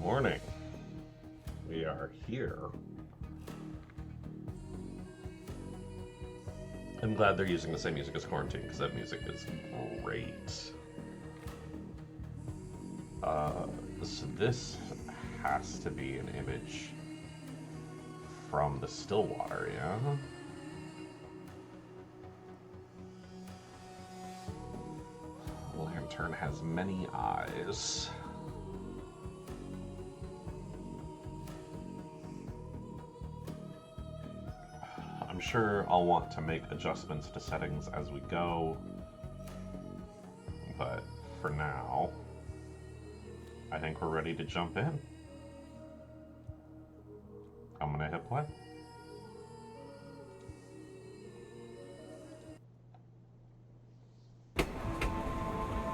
morning. We are here. I'm glad they're using the same music as Quarantine, because that music is great. So this has to be an image from the Stillwater, yeah? Lantern has many eyes. I'm sure I'll want to make adjustments to settings as we go, but for now, I think we're ready to jump in. I'm gonna hit play.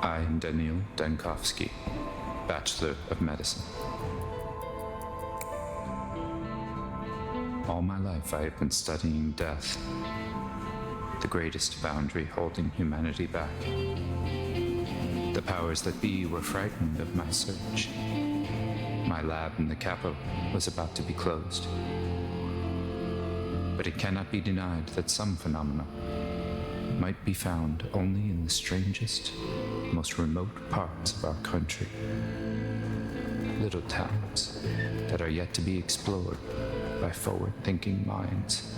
I am Daniil Dankovsky, Bachelor of Medicine. All my life I have been studying death, the greatest boundary holding humanity back. The powers that be were frightened of my search. My lab in the capital was about to be closed. But it cannot be denied that some phenomena might be found only in the strangest, most remote parts of our country. Little towns that are yet to be explored by forward-thinking minds.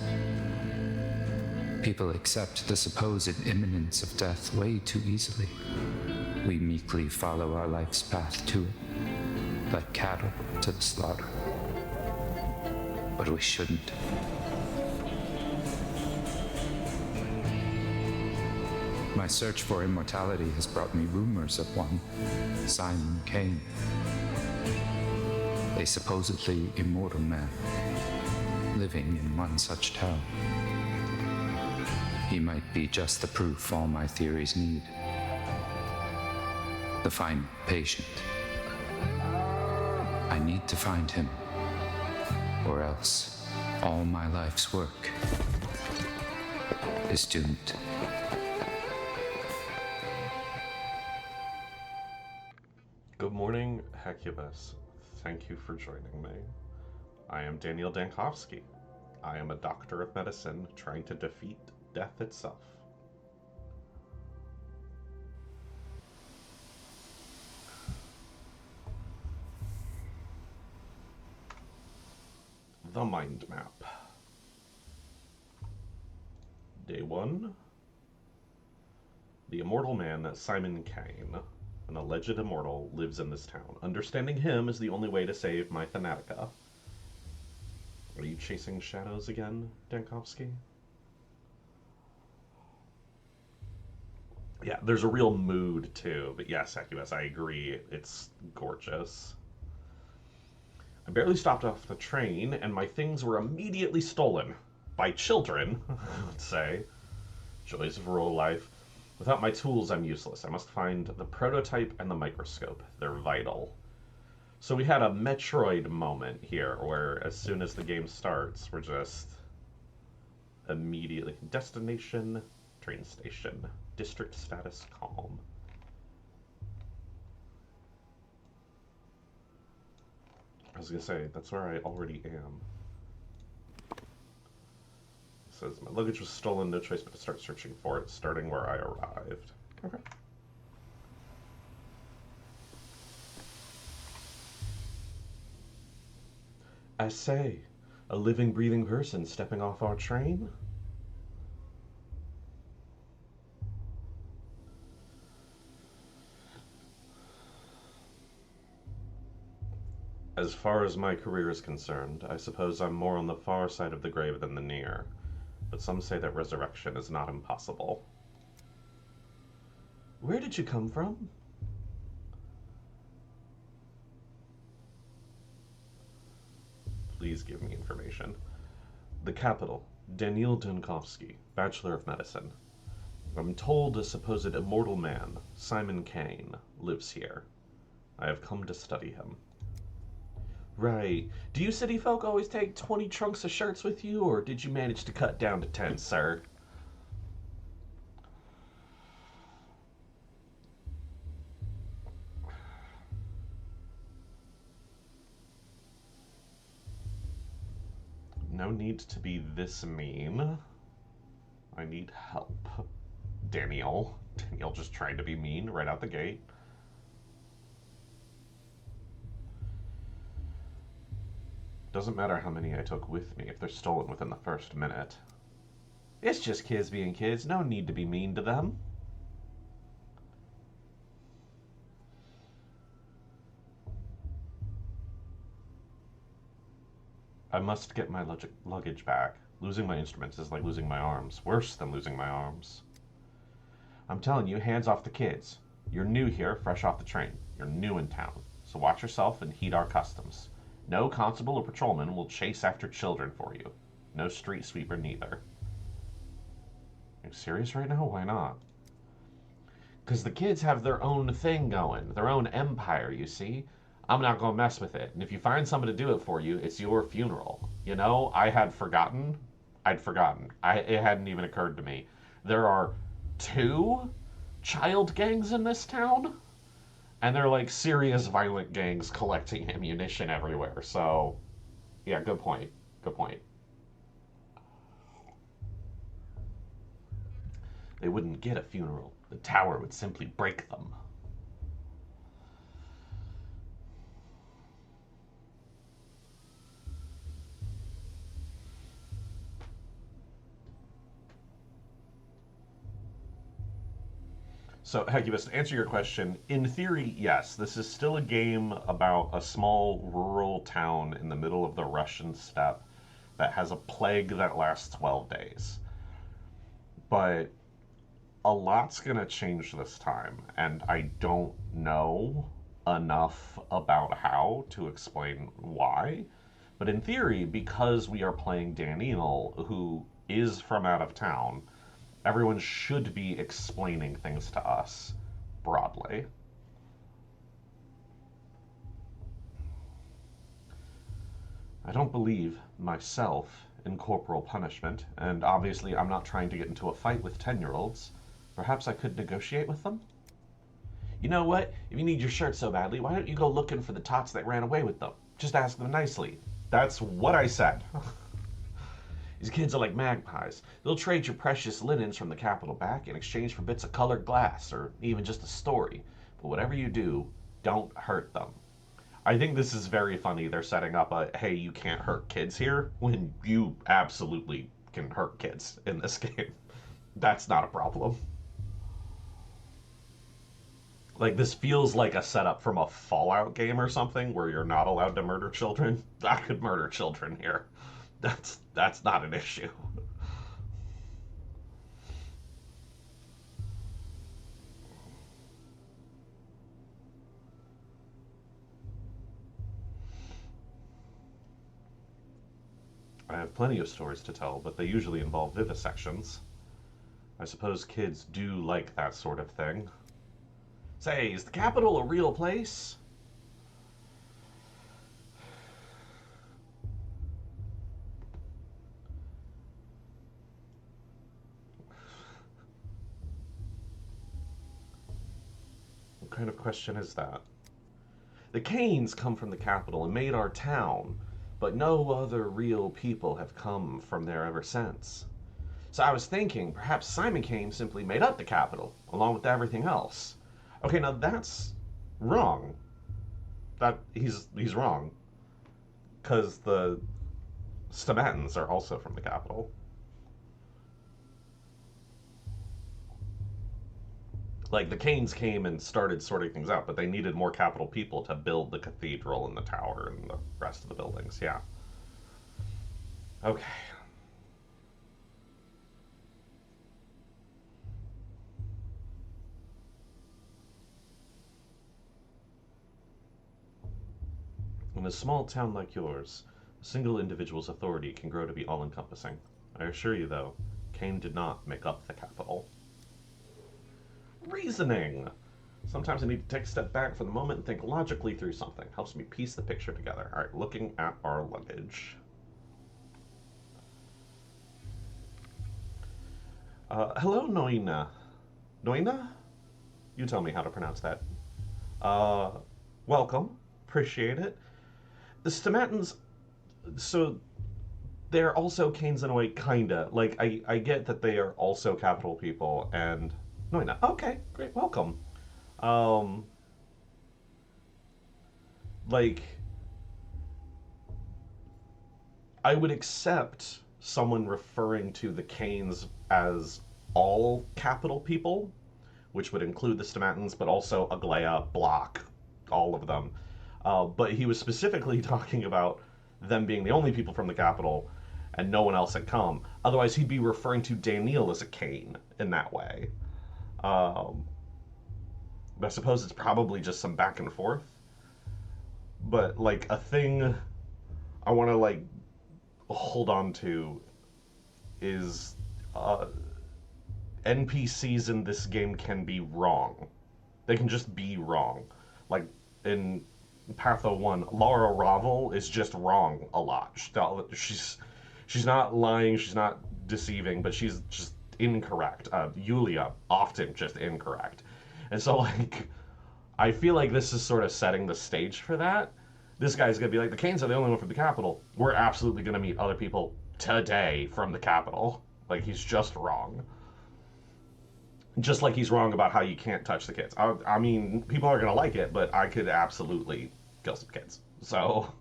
People accept the supposed imminence of death way too easily. We meekly follow our life's path to it, like cattle to the slaughter. But we shouldn't. My search for immortality has brought me rumors of one, Simon Kane, a supposedly immortal man living in one such town. He might be just the proof all my theories need. The final patient. I need to find him, or else all my life's work is doomed. Good morning, Hecubus. Thank you for joining me. I am Daniil Dankovsky. I am a doctor of medicine trying to defeat death itself. The mind map. Day 1. The immortal man, Simon Kane, an alleged immortal, lives in this town. Understanding him is the only way to save my Thanatica. Are you chasing shadows again, Dankovsky? Yeah, there's a real mood too, but yes, Hecubus, I agree, it's gorgeous. I barely stopped off the train, and my things were immediately stolen. By children, let's say. Joys of rural life. Without my tools, I'm useless. I must find the prototype and the microscope. They're vital. So we had a Metroid moment here, where as soon as the game starts, we're just immediately... Destination, train station. District status, calm. I was gonna say, that's where I already am. It says, my luggage was stolen, no choice but to start searching for it, starting where I arrived. Okay. I say, a living, breathing person stepping off our train? As far as my career is concerned, I suppose I'm more on the far side of the grave than the near, but some say that resurrection is not impossible. Where did you come from? Please give me information. The capital, Daniil Dankovsky, Bachelor of Medicine. I'm told a supposed immortal man, Simon Kane, lives here. I have come to study him. Right. Do you city folk always take 20 trunks of shirts with you, or did you manage to cut down to 10, sir? no need to be this mean. I need help. Daniel. Daniel just trying to be mean right out the gate. Doesn't matter how many I took with me if they're stolen within the first minute. It's just kids being kids. No need to be mean to them. I must get my luggage back. Losing my instruments is like losing my arms. Worse than losing my arms. I'm telling you, hands off the kids. You're new here, fresh off the train. You're new in town. So watch yourself and heed our customs. No constable or patrolman will chase after children for you. No street sweeper neither. Are you serious right now? Why not? Because the kids have their own thing going, their own empire, you see. I'm not going to mess with it. And if you find someone to do it for you, it's your funeral. You know, I had forgotten. I'd forgotten. It hadn't even occurred to me. There are 2 child gangs in this town, and they're like serious violent gangs collecting ammunition everywhere. So, yeah, good point. Good point. They wouldn't get a funeral. The tower would simply break them. So, Hecubus, to answer your question, in theory, yes, this is still a game about a small rural town in the middle of the Russian steppe that has a plague that lasts 12 days. But a lot's going to change this time, and I don't know enough about how to explain why. But in theory, because we are playing Daniel, who is from out of town, everyone should be explaining things to us broadly. I don't believe, myself, in corporal punishment, and obviously I'm not trying to get into a fight with 10-year-olds. Perhaps I could negotiate with them? You know what? If you need your shirt so badly, why don't you go looking for the tots that ran away with them? Just ask them nicely. That's what I said. These kids are like magpies. They'll trade your precious linens from the capital back in exchange for bits of colored glass or even just a story. But whatever you do, don't hurt them. I think this is very funny. They're setting up a, hey, you can't hurt kids here, when you absolutely can hurt kids in this game. That's not a problem. Like, this feels like a setup from a Fallout game or something where you're not allowed to murder children. I could murder children here. That's not an issue. I have plenty of stories to tell, but they usually involve vivisections. I suppose kids do like that sort of thing. Say, is the capital a real place? What kind of question is that? The Canes come from the capital and made our town, but no other real people have come from there ever since. So I was thinking perhaps Simon Kane simply made up the capital, along with everything else. Okay, now that's wrong. That he's wrong. Because the Stamatans are also from the capital. Like, the Canes came and started sorting things out, but they needed more capital people to build the cathedral and the tower and the rest of the buildings, yeah. Okay. In a small town like yours, a single individual's authority can grow to be all-encompassing. I assure you, though, Kane did not make up the capital. Reasoning! Sometimes I need to take a step back for the moment and think logically through something. Helps me piece the picture together. Alright, looking at our luggage. Hello, Noina. Noina? You tell me how to pronounce that. Welcome. Appreciate it. The Stamatans... So, they're also Canes in a way, kinda. Like, I get that they are also capital people, and no, wait, no. Okay, great, welcome. Um, like, I would accept someone referring to the Canes as all capital people, which would include the Stomatans, but also Aglaia, Block, all of them. But he was specifically talking about them being the only people from the capital and no one else had come. Otherwise, he'd be referring to Daniel as a Kane in that way. Um, but I suppose it's probably just some back and forth. But like a thing I want to like hold on to is uh, NPCs in this game can be wrong. They can just be wrong. Like in Patho 1, Laura Ravel is just wrong a lot. She's not lying, she's not deceiving, but she's just incorrect. Yulia, often just incorrect. And so, like, I feel like this is sort of setting the stage for that. This guy's gonna be like, the Canes are the only one from the capital. We're absolutely gonna meet other people today from the capital. Like, he's just wrong. Just like he's wrong about how you can't touch the kids. I mean, people are gonna like it, but I could absolutely kill some kids. So,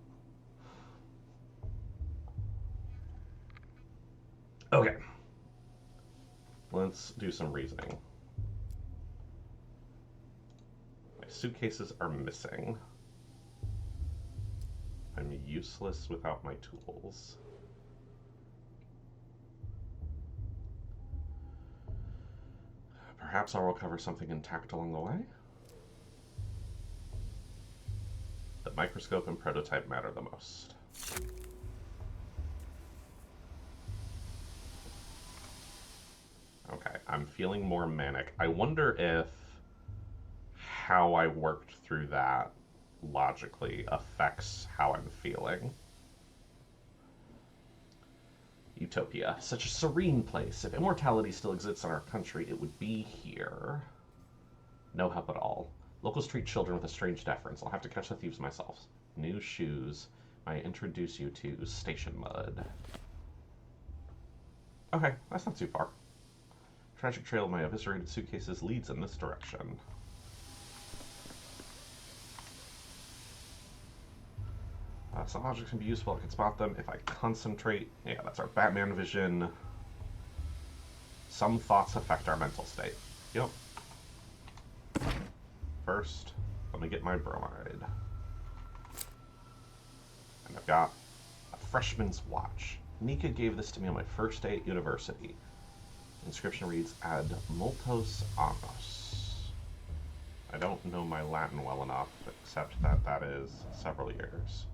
okay, let's do some reasoning. My suitcases are missing. I'm useless without my tools. Perhaps I'll recover something intact along the way. The microscope and prototype matter the most. Okay, I'm feeling more manic. I wonder if how I worked through that logically affects how I'm feeling. Utopia. Such a serene place. If immortality still exists in our country, it would be here. No help at all. Locals treat children with a strange deference. I'll have to catch the thieves myself. New shoes. I introduce you to station mud. Okay, that's not too far. Tragic trail of my eviscerated suitcases leads in this direction. Some objects can be useful. I can spot them if I concentrate. Yeah, that's our Batman vision. Some thoughts affect our mental state. Yep. First, let me get my bromide. And I've got a freshman's watch. Nika gave this to me on my first day at university. The inscription reads, Ad multos annos. I don't know my Latin well enough, except that that is several years.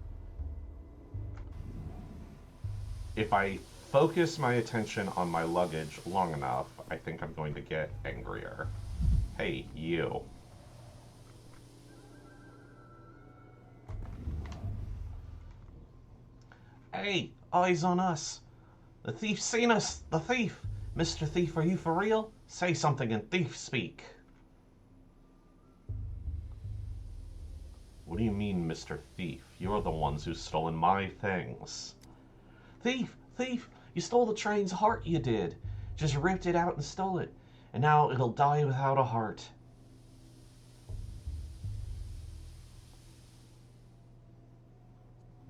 If I focus my attention on my luggage long enough, I think I'm going to get angrier. Hey, you. Hey, eyes on us. The thief's seen us. The thief. Mr. Thief, are you for real? Say something in thief speak. What do you mean, Mr. Thief? You're the ones who've stolen my things. Thief! Thief! You stole the train's heart, you did. Just ripped it out and stole it. And now it'll die without a heart.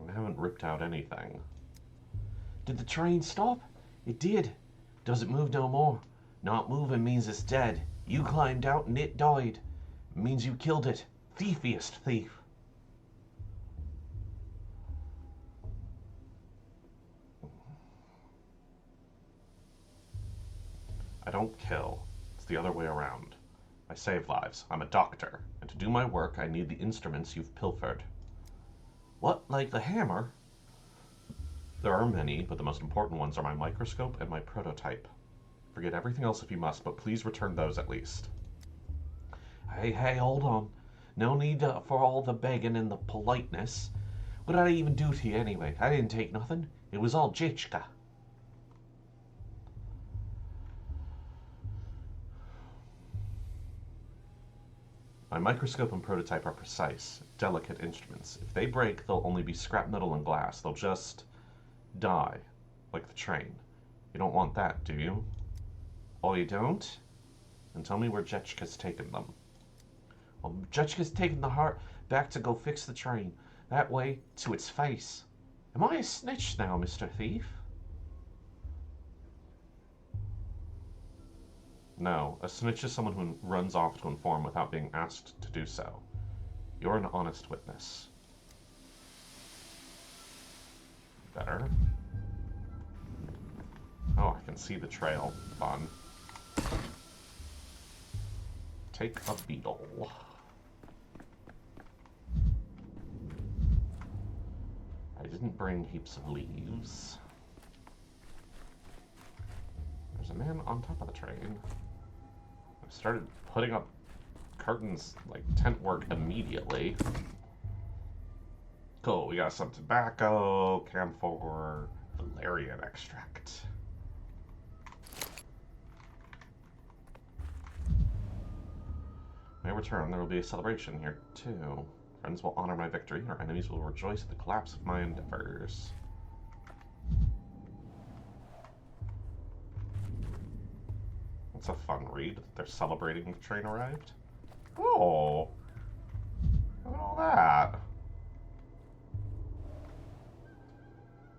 I haven't ripped out anything. Did the train stop? It did. Does it move no more? Not moving means it's dead. You climbed out and it died. It means you killed it. Thiefiest thief. I don't kill. It's the other way around. I save lives. I'm a doctor. And to do my work, I need the instruments you've pilfered. What, like the hammer? There are many, but the most important ones are my microscope and my prototype. Forget everything else if you must, but please return those at least. Hey, hold on. No need for all the begging and the politeness. What did I even do to you anyway? I didn't take nothing. It was all Jichka. My microscope and prototype are precise, delicate instruments. If they break, they'll only be scrap metal and glass. They'll just die. like the train. You don't want that, do you? Oh, you don't? Then tell me where Jetchka's taken them. Well, Jetchka's taken the heart back to go fix the train. That way, to its face. Am I a snitch now, Mr. Thief? No, a snitch is someone who runs off to inform without being asked to do so. You're an honest witness. Better. Oh, I can see the trail. Fun. Take a beetle. I didn't bring heaps of leaves. There's a man on top of the train. I started putting up curtains, like tent work, immediately. Cool, we got some tobacco, camphor, valerian extract. When I return, there will be a celebration here, too. Friends will honor my victory, and our enemies will rejoice at the collapse of my endeavors. It's a fun read that they're celebrating the train arrived. Oh! Look at all that!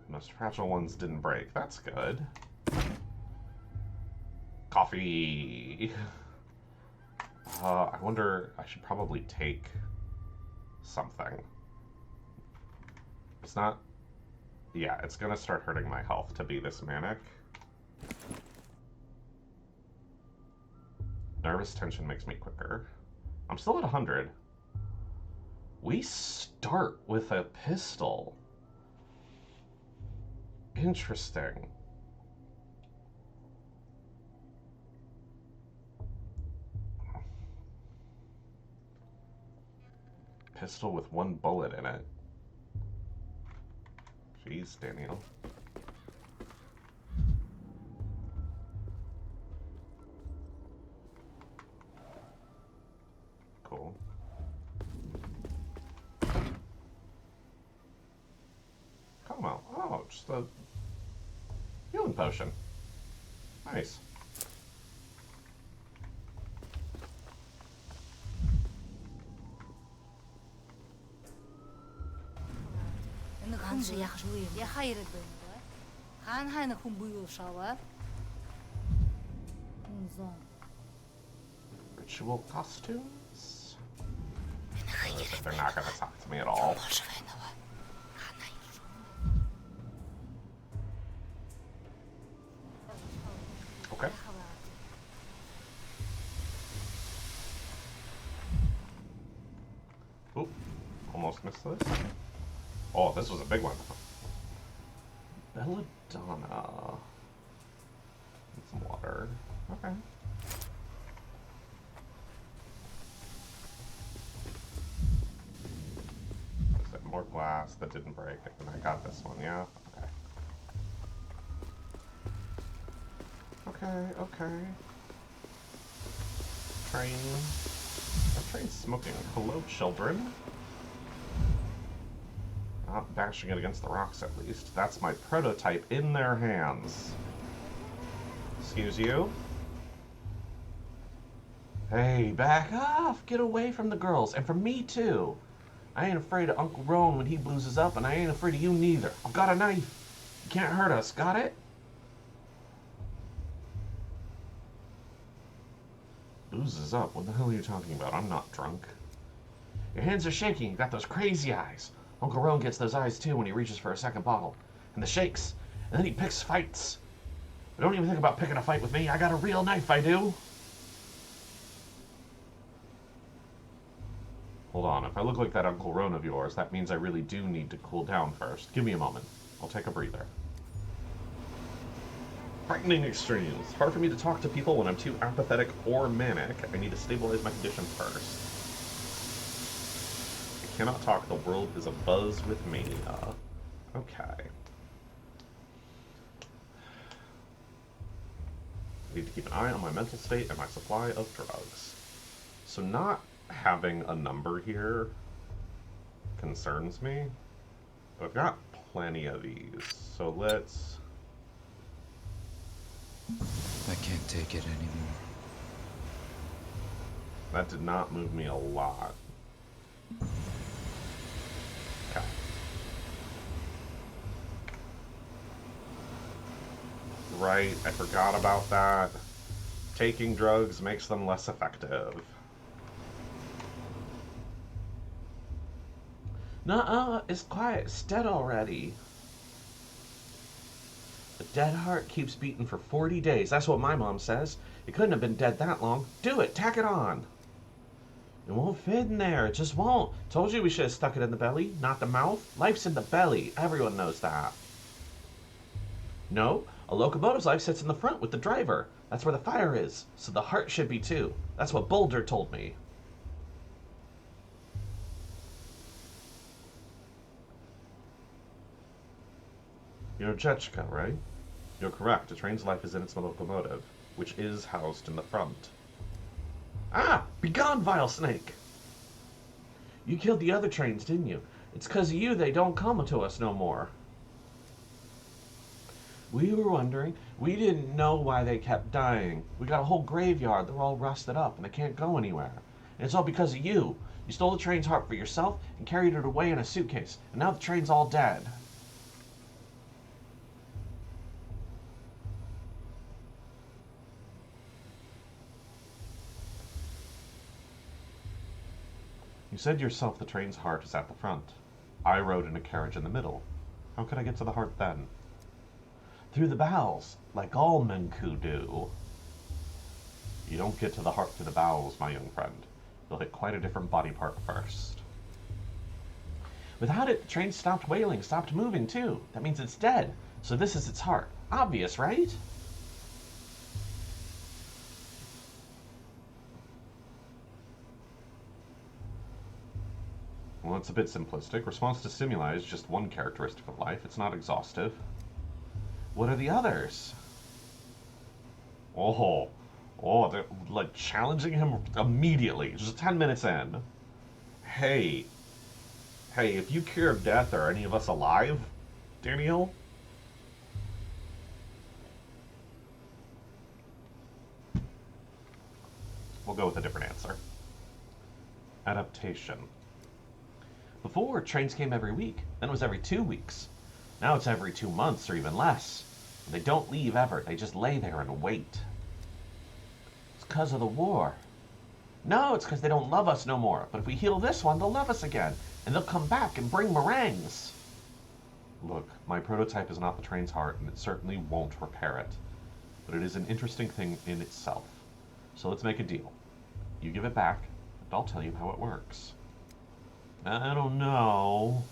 Most fragile ones didn't break. That's good. Coffee! I wonder, I should probably take something. It's not... Yeah, it's gonna start hurting my health to be this manic. Nervous tension makes me quicker. I'm still at 100. We start with a pistol. Interesting. Pistol with one bullet in it. Jeez, Daniel. Cool. Como. Oh, just a healing potion. Nice. Ritual costumes? They're not gonna talk to me at all. Okay. Oop. Almost missed this. Oh, this was a big one. Belladonna. Need some water. Okay. Is it more glass that didn't break? And I got this one, yeah? Okay. Okay. Train. The train's smoking. Hello, children. Not bashing it against the rocks, at least. That's my prototype in their hands. Excuse you? Hey, back off! Get away from the girls, and from me, too. I ain't afraid of Uncle Roan when he blues up, and I ain't afraid of you neither. I've got a knife. You can't hurt us, got it? Blues up? What the hell are you talking about? I'm not drunk. Your hands are shaking. You got those crazy eyes. Uncle Roan gets those eyes too when he reaches for a second bottle. And the shakes. And then he picks fights. But don't even think about picking a fight with me. I got a real knife, I do. Hold on. If I look like that Uncle Roan of yours, that means I really do need to cool down first. Give me a moment. I'll take a breather. Frightening extremes. Hard for me to talk to people when I'm too apathetic or manic. I need to stabilize my condition first. I cannot talk. The world is abuzz with mania. Okay. I need to keep an eye on my mental state and my supply of drugs. So not having a number here concerns me. But I've got plenty of these. So let's I can't take it anymore. That did not move me a lot. Okay. Right, I forgot about that. Taking drugs makes them less effective. Nuh-uh, it's quiet. It's dead already. The dead heart keeps beating for 40 days. That's what my mom says. It couldn't have been dead that long. Do it. Tack it on. It won't fit in there. It just won't. Told you we should have stuck it in the belly, not the mouth. Life's in the belly. Everyone knows that. No, a locomotive's life sits in the front with the driver. That's where the fire is. So the heart should be too. That's what Boulder told me. You know Jetchka, right? You're correct. A train's life is in its locomotive, which is housed in the front. Ah! Begone, vile snake! You killed the other trains, didn't you? It's 'cause of you they don't come to us no more. We were wondering. We didn't know why they kept dying. We got a whole graveyard. They're all rusted up and they can't go anywhere. And it's all because of you. You stole the train's heart for yourself and carried it away in a suitcase. And now the train's all dead. You said yourself the train's heart is at the front. I rode in a carriage in the middle. How could I get to the heart then? Through the bowels, like all Menku do. You don't get to the heart through the bowels, my young friend. You'll hit quite a different body part first. Without it, the train stopped wailing, stopped moving too. That means it's dead. So this is its heart. Obvious, right? Well, it's a bit simplistic. Response to stimuli is just one characteristic of life. It's not exhaustive. What are the others? They're like challenging him immediately, just 10 minutes in. Hey, if you cure death, are any of us alive, Daniel? We'll go with a different answer. Adaptation. Before, trains came every week, then it was every 2 weeks. Now it's every 2 months or even less. And they don't leave ever, they just lay there and wait. It's 'cause of the war. No, it's 'cause they don't love us no more. But if we heal this one, they'll love us again. And they'll come back and bring meringues. Look, my prototype is not the train's heart, and it certainly won't repair it. But it is an interesting thing in itself. So let's make a deal. You give it back, and I'll tell you how it works. I don't know.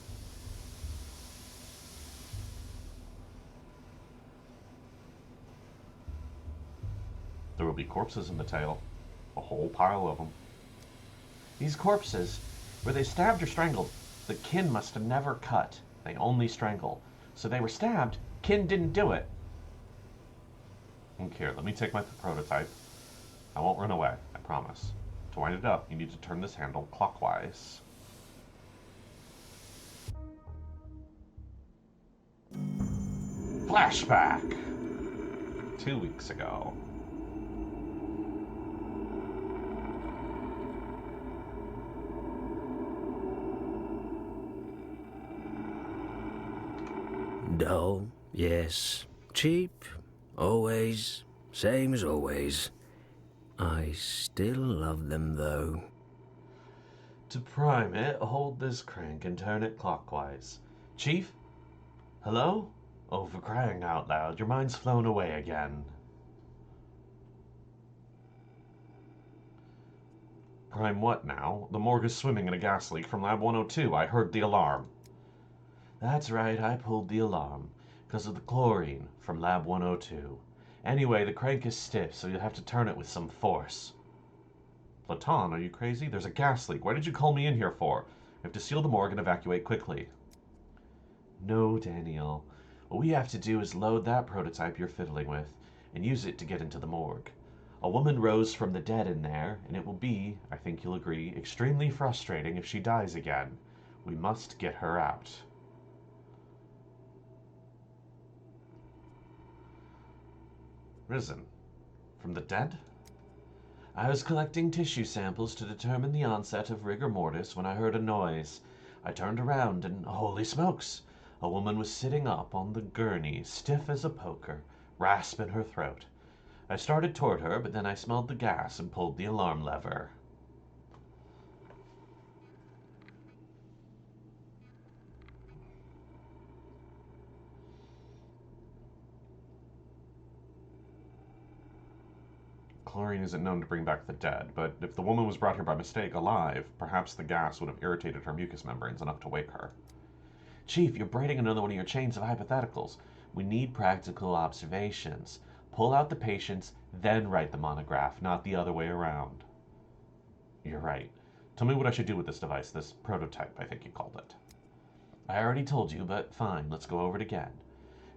There will be corpses in the tail. A whole pile of them. These corpses, were they stabbed or strangled? The kin must have never cut. They only strangle. So they were stabbed. Kin didn't do it. Here, let me take my prototype. I won't run away, I promise. To wind it up, you need to turn this handle clockwise. Flashback! 2 weeks ago. Dull, yes. Cheap, always. Same as always. I still love them, though. To prime it, hold this crank and turn it clockwise. Chief? Hello? Oh, for crying out loud, your mind's flown away again. Prime what now? The morgue is swimming in a gas leak from Lab 102. I heard the alarm. That's right, I pulled the alarm. Because of the chlorine from Lab 102. Anyway, the crank is stiff, so you'll have to turn it with some force. Platon, are you crazy? There's a gas leak. Why did you call me in here for? We have to seal the morgue and evacuate quickly. No, Daniel. What we have to do is load that prototype you're fiddling with and use it to get into the morgue. A woman rose from the dead in there, and it will be, I think you'll agree, extremely frustrating if she dies again. We must get her out. Risen. From the dead? I was collecting tissue samples to determine the onset of rigor mortis when I heard a noise. I turned around and, holy smokes, a woman was sitting up on the gurney, stiff as a poker, rasp in her throat. I started toward her, but then I smelled the gas and pulled the alarm lever. Chlorine isn't known to bring back the dead, but if the woman was brought here by mistake alive, perhaps the gas would have irritated her mucous membranes enough to wake her. Chief, you're braiding another one of your chains of hypotheticals. We need practical observations. Pull out the patients, then write the monograph, not the other way around. You're right. Tell me what I should do with this device, this prototype, I think you called it. I already told you, but fine, let's go over it again.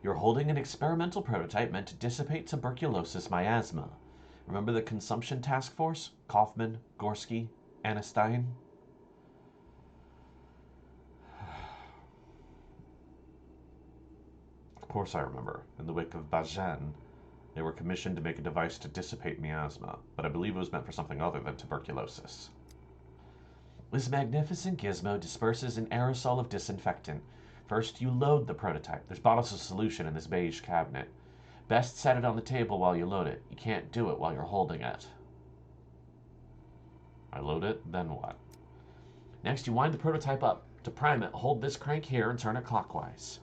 You're holding an experimental prototype meant to dissipate tuberculosis miasma. Remember the consumption task force? Kaufman, Gorski, Anestein? Of course I remember. In the wake of Bajen, they were commissioned to make a device to dissipate miasma, but I believe it was meant for something other than tuberculosis. This magnificent gizmo disperses an aerosol of disinfectant. First, you load the prototype. There's bottles of solution in this beige cabinet. Best set it on the table while you load it. You can't do it while you're holding it. I load it, then what? Next, you wind the prototype up. To prime it, hold this crank here and turn it clockwise.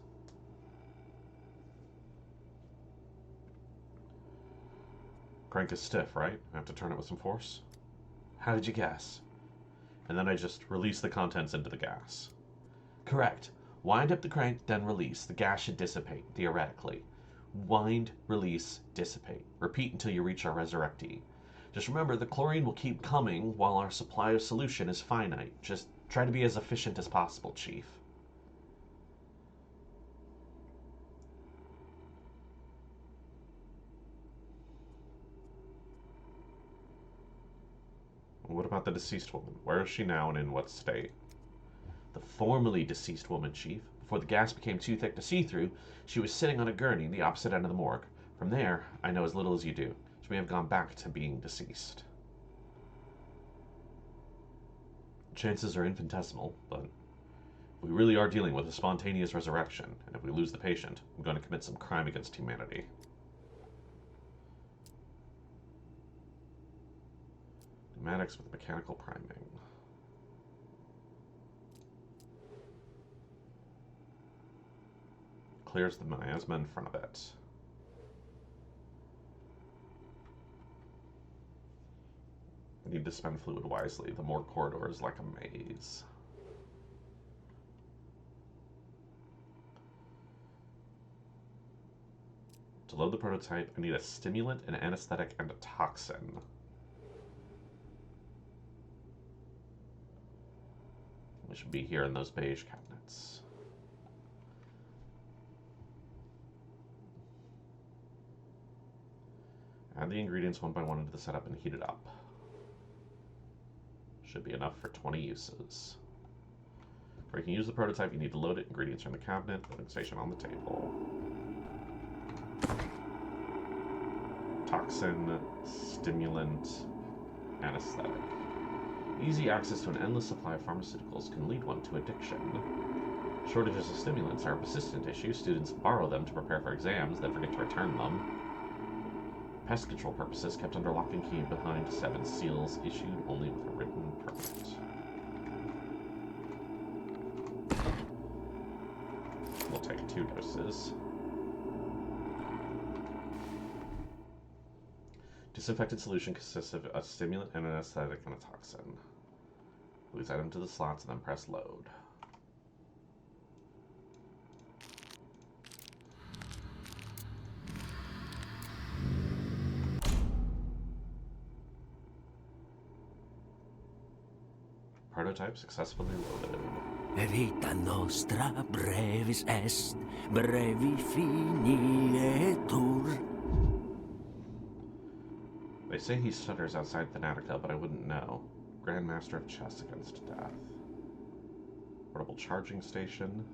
Crank is stiff, right? I have to turn it with some force? How did you guess? And then I just release the contents into the gas. Correct. Wind up the crank, then release. The gas should dissipate, theoretically. Wind, release, dissipate. Repeat until you reach our resurrectee. Just remember, the chlorine will keep coming while our supply of solution is finite. Just try to be as efficient as possible, Chief. What about the deceased woman? Where is she now and in what state? The formerly deceased woman, Chief. Before the gas became too thick to see through, she was sitting on a gurney in the opposite end of the morgue. From there, I know as little as you do. She may have gone back to being deceased. Chances are infinitesimal, but we really are dealing with a spontaneous resurrection, and if we lose the patient, I'm going to commit some crime against humanity. Pneumatics with mechanical priming. Clears the miasma in front of it. I need to spend fluid wisely. The morgue corridor is like a maze. To load the prototype, I need a stimulant, an anesthetic, and a toxin. They should be here in those beige cabinets. Add the ingredients one by one into the setup and heat it up. Should be enough for 20 uses. Before you can use the prototype, you need to load it. Ingredients are in the cabinet, loading station on the table. Toxin, stimulant, anesthetic. Easy access to an endless supply of pharmaceuticals can lead one to addiction. Shortages of stimulants are a persistent issue. Students borrow them to prepare for exams, then forget to return them. Pest control purposes kept under lock and key behind 7 seals, issued only with a written permit. We'll take 2 doses. Disinfectant solution consists of a stimulant, an anesthetic, and a toxin. Place item to the slots and then press load. Prototype successfully loaded. Vita nostra brevis est, brevi finietur. They say he stutters outside Thanatica, but I wouldn't know. Grandmaster of Chess against Death. Portable charging station.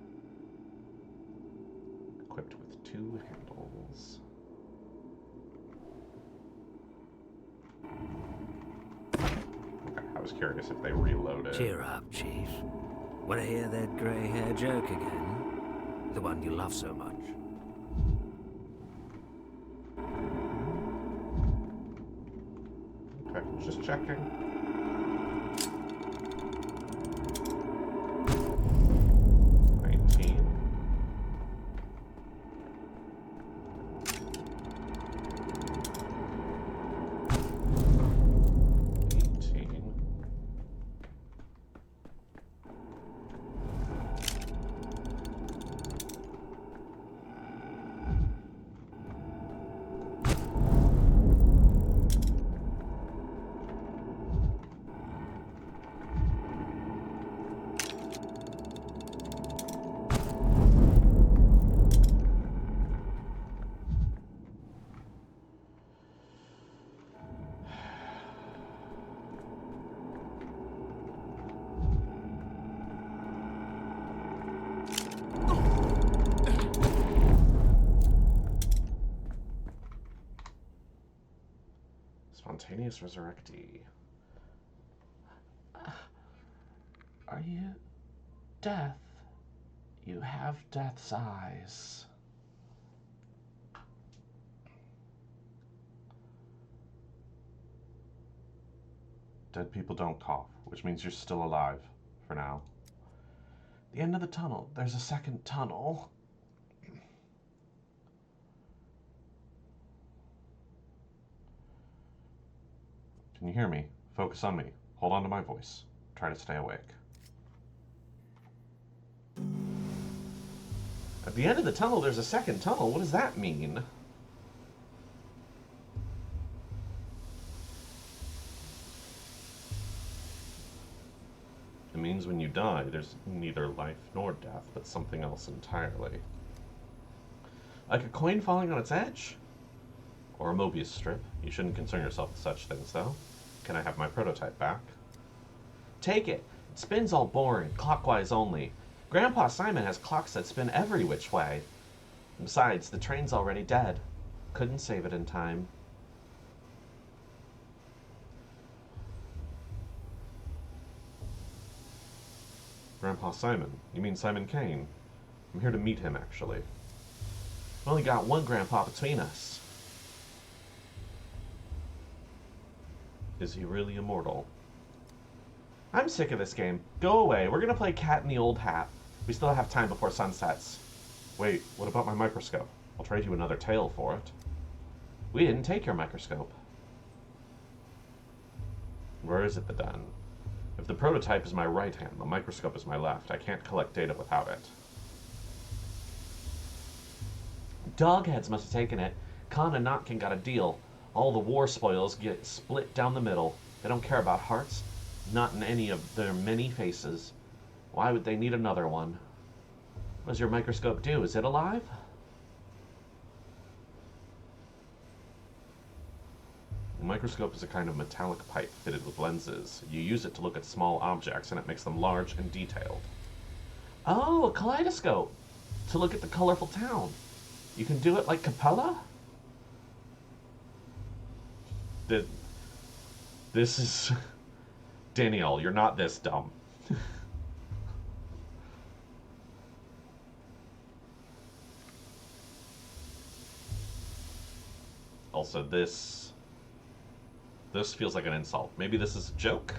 Equipped with 2 handles. Okay, I was curious if they reloaded. Cheer up, Chief. Want to hear that grey-hair joke again? The one you love so much. Okay, just checking. Spontaneous resurrectee. Are you death? You have death's eyes. Dead people don't cough, which means you're still alive for now. The end of the tunnel. There's a second tunnel. Can you hear me? Focus on me. Hold on to my voice. Try to stay awake. At the end of the tunnel, there's a second tunnel. What does that mean? It means when you die, there's neither life nor death, but something else entirely. Like a coin falling on its edge? Or a Mobius strip. You shouldn't concern yourself with such things, though. Can I have my prototype back? Take it. It spins all boring, clockwise only. Grandpa Simon has clocks that spin every which way. Besides, the train's already dead. Couldn't save it in time. Grandpa Simon? You mean Simon Kane? I'm here to meet him, actually. We've only got one grandpa between us. Is he really immortal? I'm sick of this game. Go away. We're gonna play cat in the old hat. We still have time before sun sets. Wait, what about my microscope? I'll trade you another tail for it. We didn't take your microscope. Where is it then? If the prototype is my right hand, the microscope is my left. I can't collect data without it. Dogheads must have taken it. Khan and Notkin got a deal. All the war spoils get split down the middle. They don't care about hearts, not in any of their many faces. Why would they need another one? What does your microscope do? Is it alive? A microscope is a kind of metallic pipe fitted with lenses. You use it to look at small objects, and it makes them large and detailed. Oh, a kaleidoscope. To look at the colorful town. You can do it like Capella? This is... Danielle, you're not this dumb. Also, this feels like an insult. Maybe this is a joke?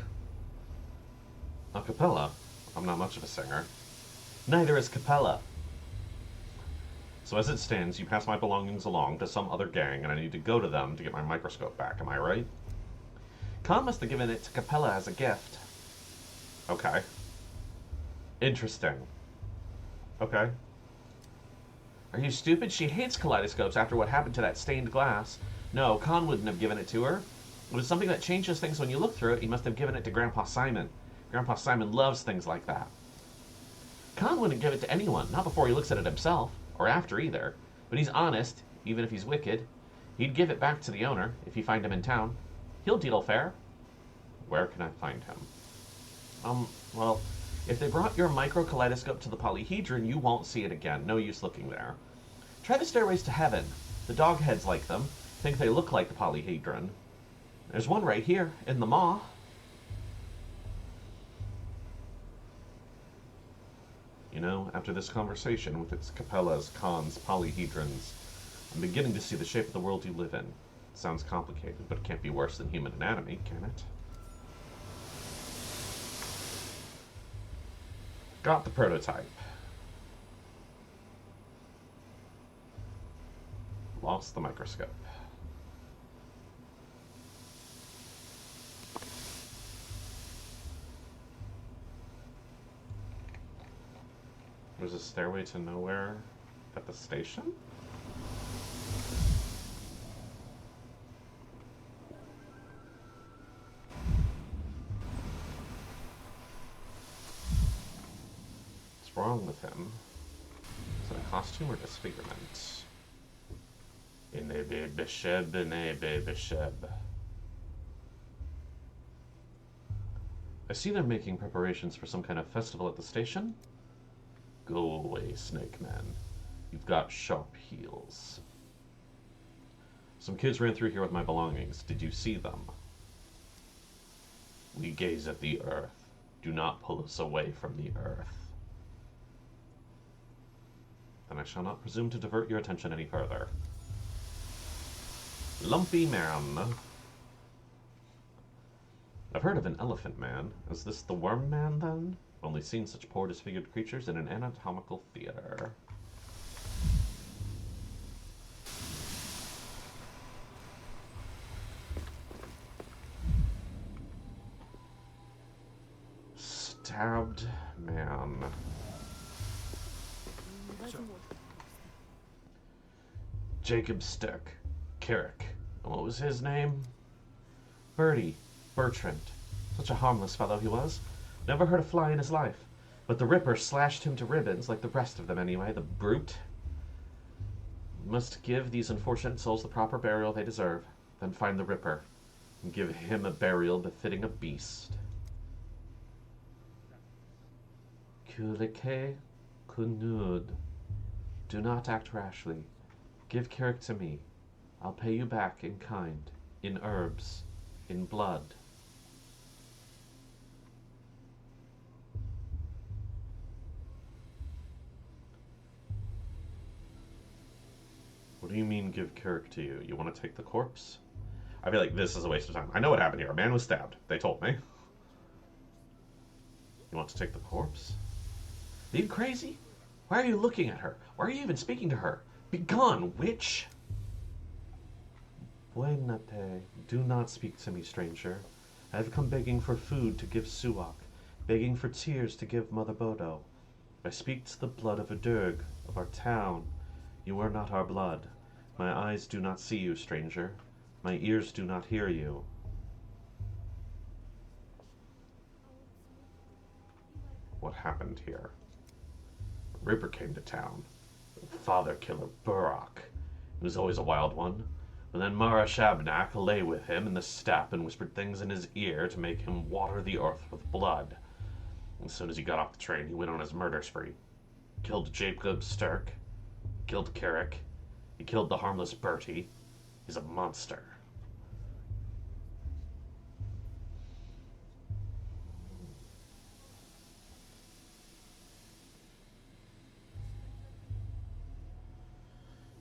A cappella? I'm not much of a singer. Neither is Capella. So as it stands, you pass my belongings along to some other gang, and I need to go to them to get my microscope back. Am I right? Khan must have given it to Capella as a gift. Okay. Interesting. Okay. Are you stupid? She hates kaleidoscopes after what happened to that stained glass. No, Khan wouldn't have given it to her. It was something that changes things when you look through it. He must have given it to Grandpa Simon. Grandpa Simon loves things like that. Khan wouldn't give it to anyone, not before he looks at it himself, or after either. But he's honest, even if he's wicked. He'd give it back to the owner, if you find him in town. He'll deal fair. Where can I find him? Well, if they brought your micro kaleidoscope to the polyhedron, you won't see it again. No use looking there. Try the stairways to heaven. The dogheads like them. Think they look like the polyhedron. There's one right here in the maw. You know, after this conversation with its capellas, cons, polyhedrons, I'm beginning to see the shape of the world you live in. It sounds complicated, but it can't be worse than human anatomy, can it? Got the prototype. Lost the microscope. There's a stairway to nowhere at the station? What's wrong with him? Is it a costume or disfigurement? Inebe bisheb, inebe bisheb. I see they're making preparations for some kind of festival at the station. Go away, Snake Man. You've got sharp heels. Some kids ran through here with my belongings. Did you see them? We gaze at the earth. Do not pull us away from the earth. Then I shall not presume to divert your attention any further. Lumpy Man. I've heard of an elephant man. Is this the worm man, then? Only seen such poor disfigured creatures in an anatomical theater. Stabbed man. Jacob Stirk. Carrick. And what was his name? Bertrand. Such a harmless fellow he was. Never hurt a fly in his life. But the Ripper slashed him to ribbons, like the rest of them anyway, the brute. We must give these unfortunate souls the proper burial they deserve, then find the Ripper, and give him a burial befitting a beast. Kulike kunud. Do not act rashly. Give Carrick to me. I'll pay you back in kind, in herbs, in blood. What do you mean, give Carrick to you? You want to take the corpse? I feel like this is a waste of time. I know what happened here. A man was stabbed. They told me. You want to take the corpse? Are you crazy? Why are you looking at her? Why are you even speaking to her? Begone, witch! Buenate, do not speak to me, stranger. I have come begging for food to give Suak, begging for tears to give Mother Bodo. I speak to the blood of a Durg, of our town. You are not our blood. My eyes do not see you, stranger. My ears do not hear you. What happened here? Ripper came to town. Father killer Burrock. He was always a wild one. But then Mara Shabnak lay with him in the steppe and whispered things in his ear to make him water the earth with blood. As soon as he got off the train, he went on his murder spree. Killed Jacob Stirk. Killed Carrick. He killed the harmless Bertie. He's a monster.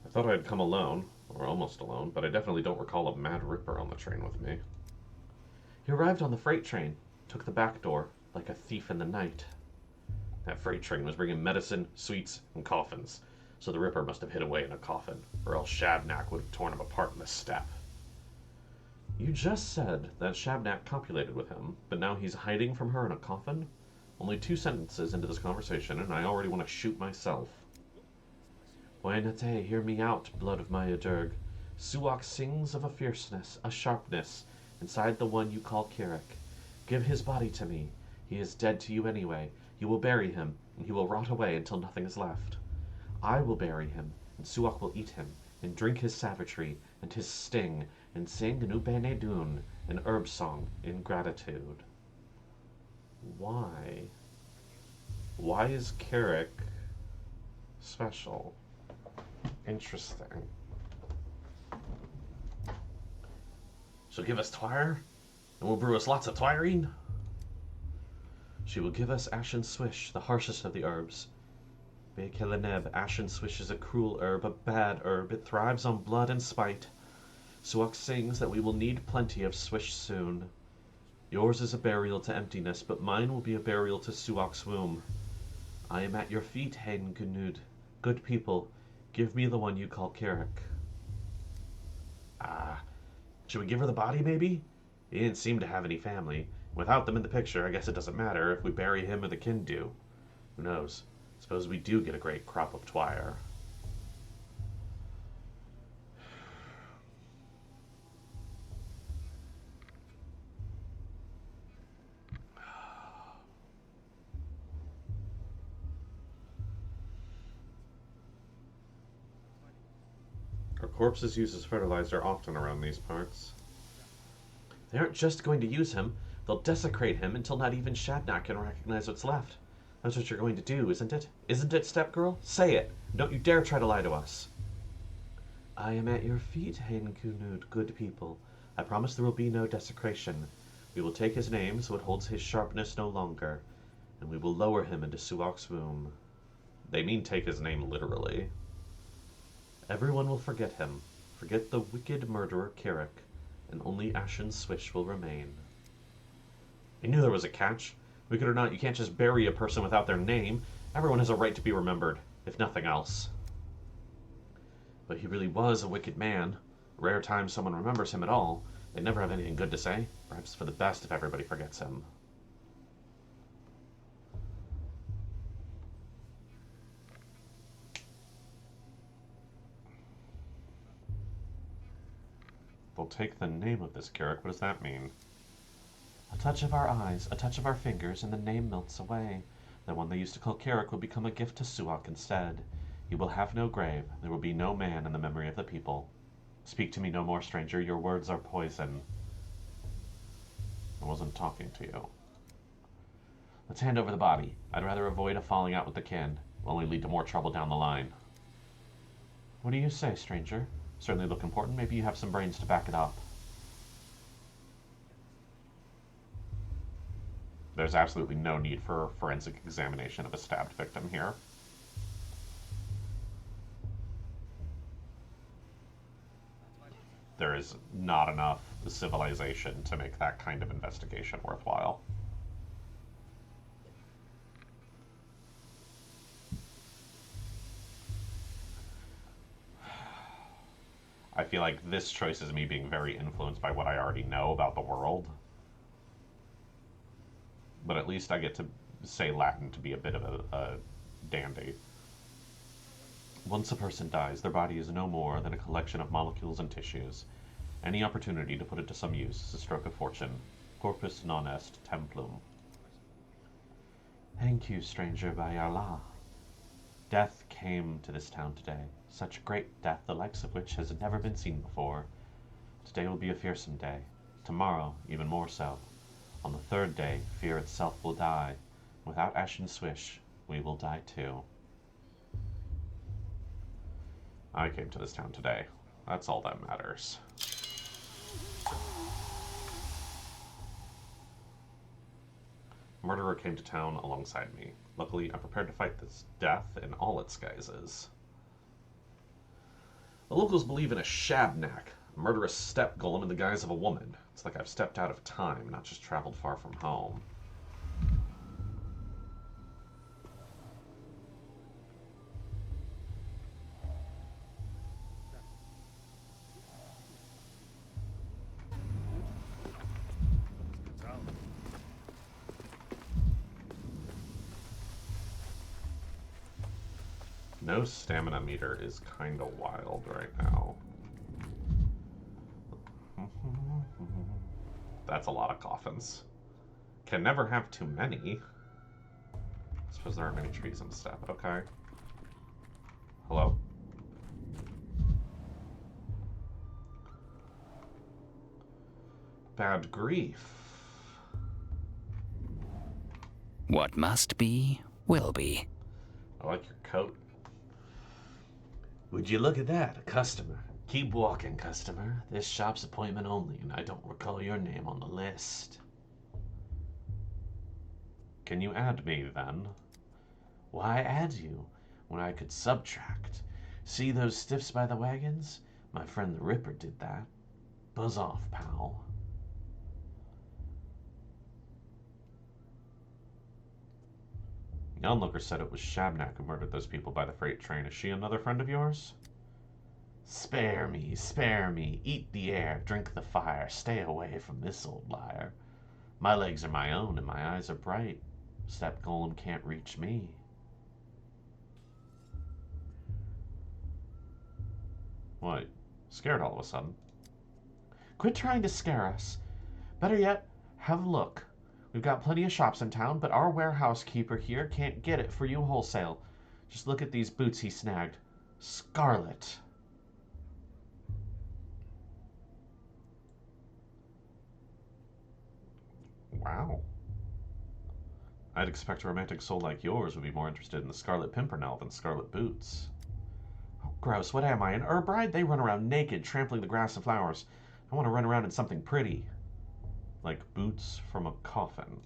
I thought I'd come alone, or almost alone, but I definitely don't recall a Mad Ripper on the train with me. He arrived on the freight train, took the back door, like a thief in the night. That freight train was bringing medicine, sweets, and coffins, so the Ripper must have hid away in a coffin, or else Shabnak would have torn him apart in the steppe. You just said that Shabnak copulated with him, but now he's hiding from her in a coffin? Only 2 sentences into this conversation, and I already want to shoot myself. Wainate, hear me out, blood of my Adurg. Suak sings of a fierceness, a sharpness, inside the one you call Carrick. Give his body to me. He is dead to you anyway. You will bury him, and he will rot away until nothing is left. I will bury him, and Suak will eat him, and drink his savagery, and his sting, and sing an Ubene Dun, an herb song, in gratitude. Why? Why is Carrick special? Interesting. She'll give us twire, and we'll brew us lots of twirine. She will give us ashen swish, the harshest of the herbs. Bekeleneb, ashen swish is a cruel herb, a bad herb. It thrives on blood and spite. Suak sings that we will need plenty of swish soon. Yours is a burial to emptiness, but mine will be a burial to Suak's womb. I am at your feet, Hain Kunud. Good people, give me the one you call Carrick. Should we give her the body, maybe? He didn't seem to have any family. Without them in the picture, I guess it doesn't matter if we bury him or the kin do. Who knows? Suppose we do get a great crop of twire. Our corpses used as fertilizer often around these parts. They aren't just going to use him. They'll desecrate him until not even Shadnak can recognize what's left. That's what you're going to do, isn't it? Isn't it, step-girl? Say it! Don't you dare try to lie to us. I am at your feet, Hain Kunud, good people. I promise there will be no desecration. We will take his name so it holds his sharpness no longer, and we will lower him into Suak's womb. They mean take his name literally. Everyone will forget him, forget the wicked murderer Carrick, and only ashen swish will remain. I knew there was a catch. Wicked or not, you can't just bury a person without their name. Everyone has a right to be remembered, if nothing else. But he really was a wicked man. Rare time someone remembers him at all. They'd never have anything good to say. Perhaps for the best if everybody forgets him. They'll take the name of this Carrick. What does that mean? A touch of our eyes, a touch of our fingers, and the name melts away. The one they used to call Carrick will become a gift to Suak instead. He will have no grave. There will be no man in the memory of the people. Speak to me no more, stranger. Your words are poison. I wasn't talking to you. Let's hand over the body. I'd rather avoid a falling out with the kin. It will only lead to more trouble down the line. What do you say, stranger? Certainly look important. Maybe you have some brains to back it up. There's absolutely no need for forensic examination of a stabbed victim here. There is not enough civilization to make that kind of investigation worthwhile. I feel like this choice is me being very influenced by what I already know about the world. But at least I get to say Latin to be a bit of a dandy. Once a person dies, their body is no more than a collection of molecules and tissues. Any opportunity to put it to some use is a stroke of fortune. Corpus non est templum. Thank you, stranger, by Allah. Death came to this town today. Such great death, the likes of which has never been seen before. Today will be a fearsome day. Tomorrow, even more so. On the third day, fear itself will die. Without ashen swish, we will die too. I came to this town today. That's all that matters. Murderer came to town alongside me. Luckily, I'm prepared to fight this death in all its guises. The locals believe in a Shabnak, a murderous steppe golem in the guise of a woman. It's like I've stepped out of time, not just traveled far from home. No stamina meter is kind of wild right now. That's a lot of coffins. Can never have too many. I suppose there aren't many trees in the steppe. Okay. Hello? Bad grief. What must be, will be. I like your coat. Would you look at that? A customer. Keep walking, customer. This shop's appointment only, and I don't recall your name on the list. Can you add me, then? Why add you when I could subtract? See those stiffs by the wagons? My friend the Ripper did that. Buzz off, pal. The onlooker said it was Shabnak who murdered those people by the freight train. Is she another friend of yours? Spare me, spare me. Eat the air, drink the fire. Stay away from this old liar. My legs are my own, and my eyes are bright. Step Golem can't reach me. What? Scared all of a sudden? Quit trying to scare us. Better yet, have a look. We've got plenty of shops in town, but our warehouse keeper here can't get it for you wholesale. Just look at these boots he snagged. Scarlet. Wow. I'd expect a romantic soul like yours would be more interested in the Scarlet Pimpernel than Scarlet Boots. Oh, gross. What am I, an herb bride? They run around naked, trampling the grass and flowers. I want to run around in something pretty. Like boots from a coffin.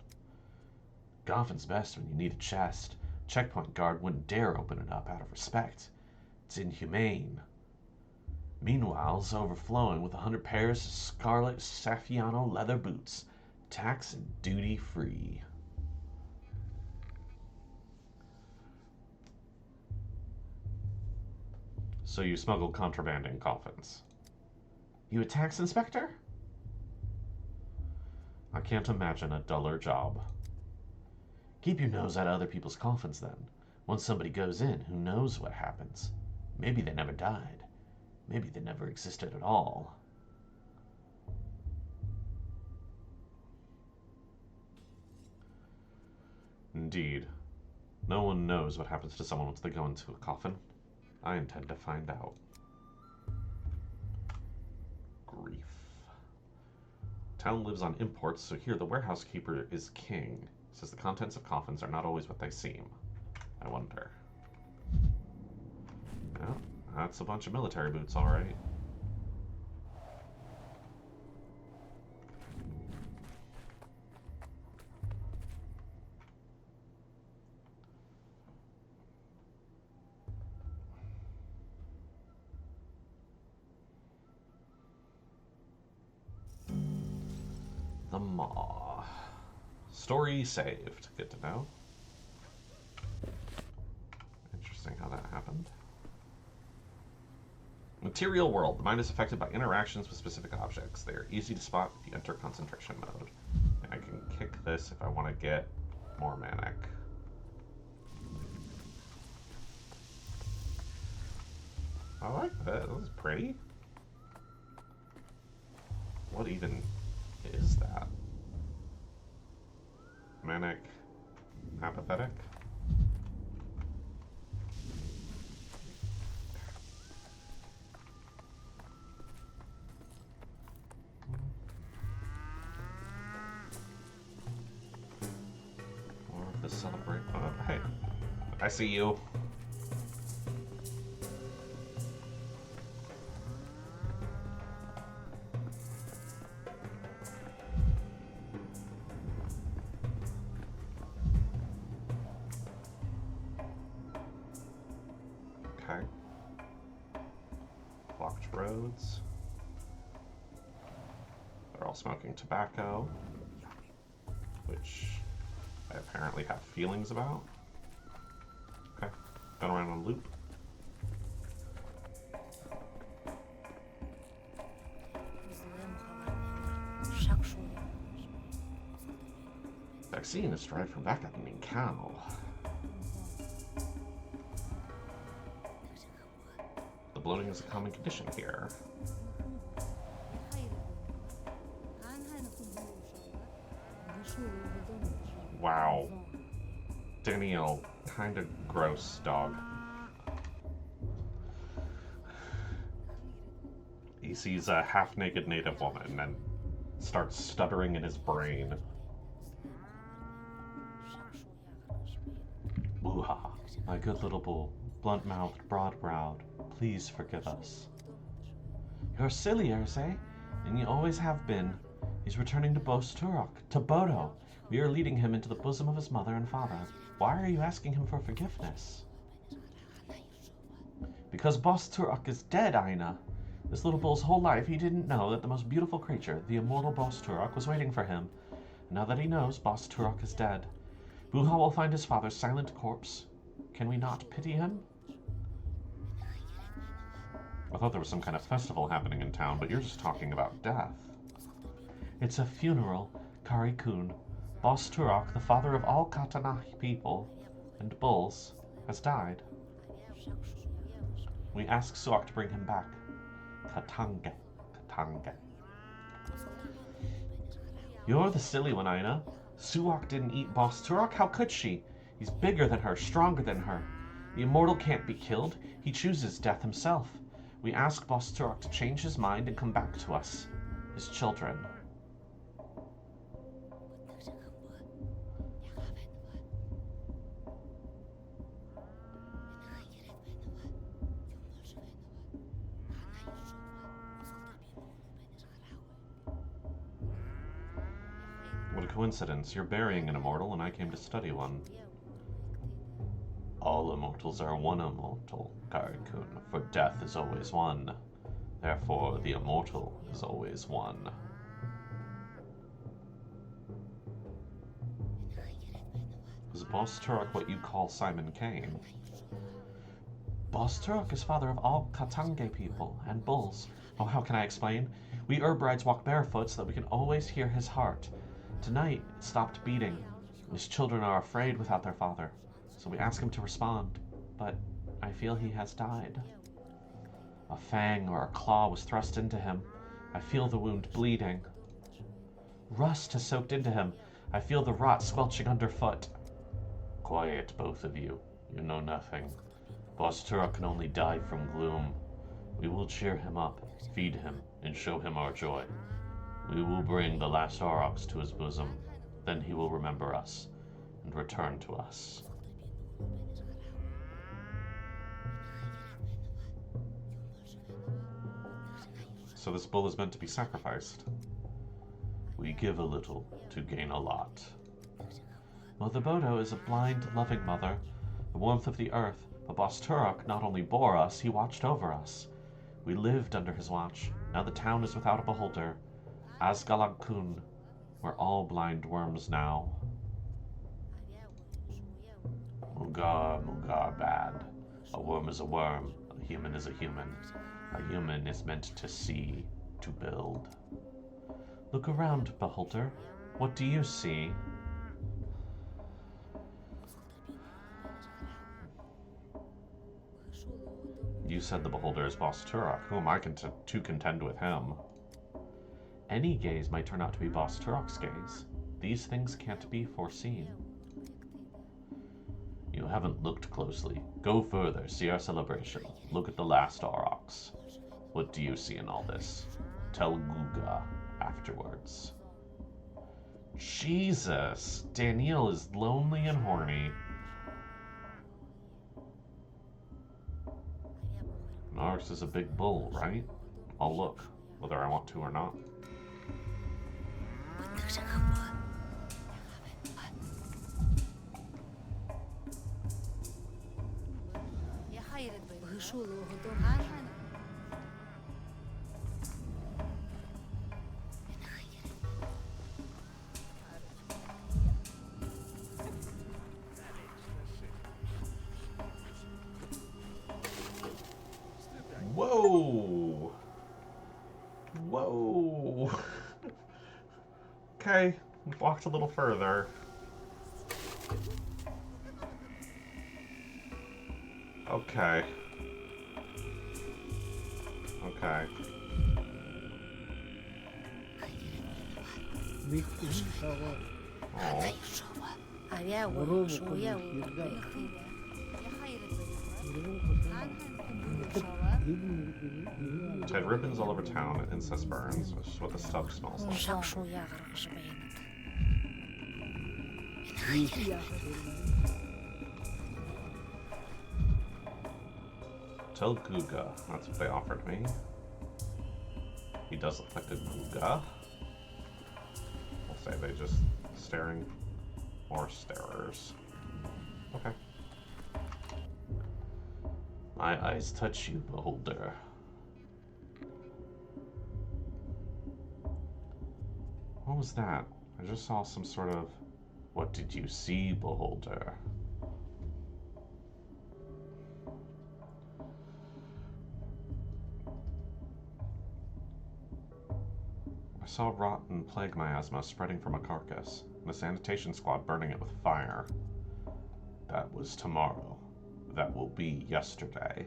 Coffin's best when you need a chest. Checkpoint guard wouldn't dare open it up out of respect. It's inhumane. Meanwhile, it's overflowing with 100 pairs of scarlet Saffiano leather boots. Tax and duty free. So you smuggled contraband in coffins. You a tax inspector? I can't imagine a duller job. Keep your nose out of other people's coffins, then. Once somebody goes in, who knows what happens? Maybe they never died. Maybe they never existed at all. Indeed. No one knows what happens to someone once they go into a coffin. I intend to find out. Grief. Town lives on imports, so here the warehouse keeper is king. Says the contents of coffins are not always what they seem. I wonder. Well, that's a bunch of military boots, all right. The Maw. Story saved. Good to know. Interesting how that happened. Material world. The mind is affected by interactions with specific objects. They are easy to spot if you enter concentration mode. And I can kick this if I want to get more manic. I like that. That was pretty. What even is that? Manic, apathetic. Or the celebrate. Hey, I see you. Okay. Blocked roads. They're all smoking tobacco, which I apparently have feelings about. Okay. Going around on a loop. Vaccine is derived from backup meaning cow. The bloating is a common condition here. Wow. Daniel, kind of gross dog. He sees a half-naked native woman and starts stuttering in his brain. Boo-ha, my good little bull, blunt-mouthed, broad-browed, please forgive us. You're Ciliers, eh? And you always have been. He's returning to Bos Turok, to Bodo. We are leading him into the bosom of his mother and father. Why are you asking him for forgiveness? Because Bos Turok is dead, Aina. This little bull's whole life he didn't know that the most beautiful creature, the immortal Bos Turok, was waiting for him. And now that he knows, Bos Turok is dead. Buha will find his father's silent corpse. Can we not pity him? I thought there was some kind of festival happening in town, but you're just talking about death. It's a funeral, Kari-kun. Bos Turok, the father of all Katanahi people and bulls, has died. We ask Suak to bring him back. Katange. You're the silly one, Aina. Suak didn't eat Bos Turok. How could she? He's bigger than her, stronger than her. The immortal can't be killed. He chooses death himself. We ask Bos Turok to change his mind and come back to us, his children. What a coincidence. You're burying an immortal and I came to study one. All immortals are one immortal, Kari-kun, for death is always one. Therefore, the immortal is always one. Is Bos Turok what you call Simon Kane? Bos Turok is father of all Katange people and bulls. Oh, how can I explain? We Urbrides walk barefoot so that we can always hear his heart. Tonight, it stopped beating. His children are afraid without their father. So we ask him to respond, but I feel he has died. A fang or a claw was thrust into him. I feel the wound bleeding. Rust has soaked into him. I feel the rot squelching underfoot. Quiet, both of you. You know nothing. Bos Turok can only die from gloom. We will cheer him up, feed him, and show him our joy. We will bring the last aurochs to his bosom. Then he will remember us and return to us. So this bull is meant to be sacrificed. We give a little to gain a lot. Mother Bodo is a blind, loving mother, the warmth of the earth, but Bos Turok not only bore us, he watched over us. We lived under his watch. Now the town is without a beholder. Asgalag-kun, we're all blind worms now. Mugar, bad. A worm is a worm. A human is a human. A human is meant to see, to build. Look around, beholder. What do you see? You said the beholder is Bos Turok. Who am I to contend with him? Any gaze might turn out to be Bos Turok's gaze. These things can't be foreseen. You haven't looked closely. Go further, see our celebration. Look at the last aurochs. What do you see in all this? Tell Guga afterwards. Jesus! Danielle is lonely and horny. An aurochs is a big bull, right? I'll look, whether I want to or not. Whoa! Whoa! Okay, walked a little further. Okay. Okay. It had ribbons all over town and incest burns, which is what the stuff smells like. Tell Guga, that's what they offered me. He does look like a Googa. We'll say they just staring or starers. Okay. My eyes touch you, beholder. What was that? I just saw some sort of... What did you see, beholder? I saw rotten plague miasma spreading from a carcass, and a sanitation squad burning it with fire. That was tomorrow. That will be yesterday.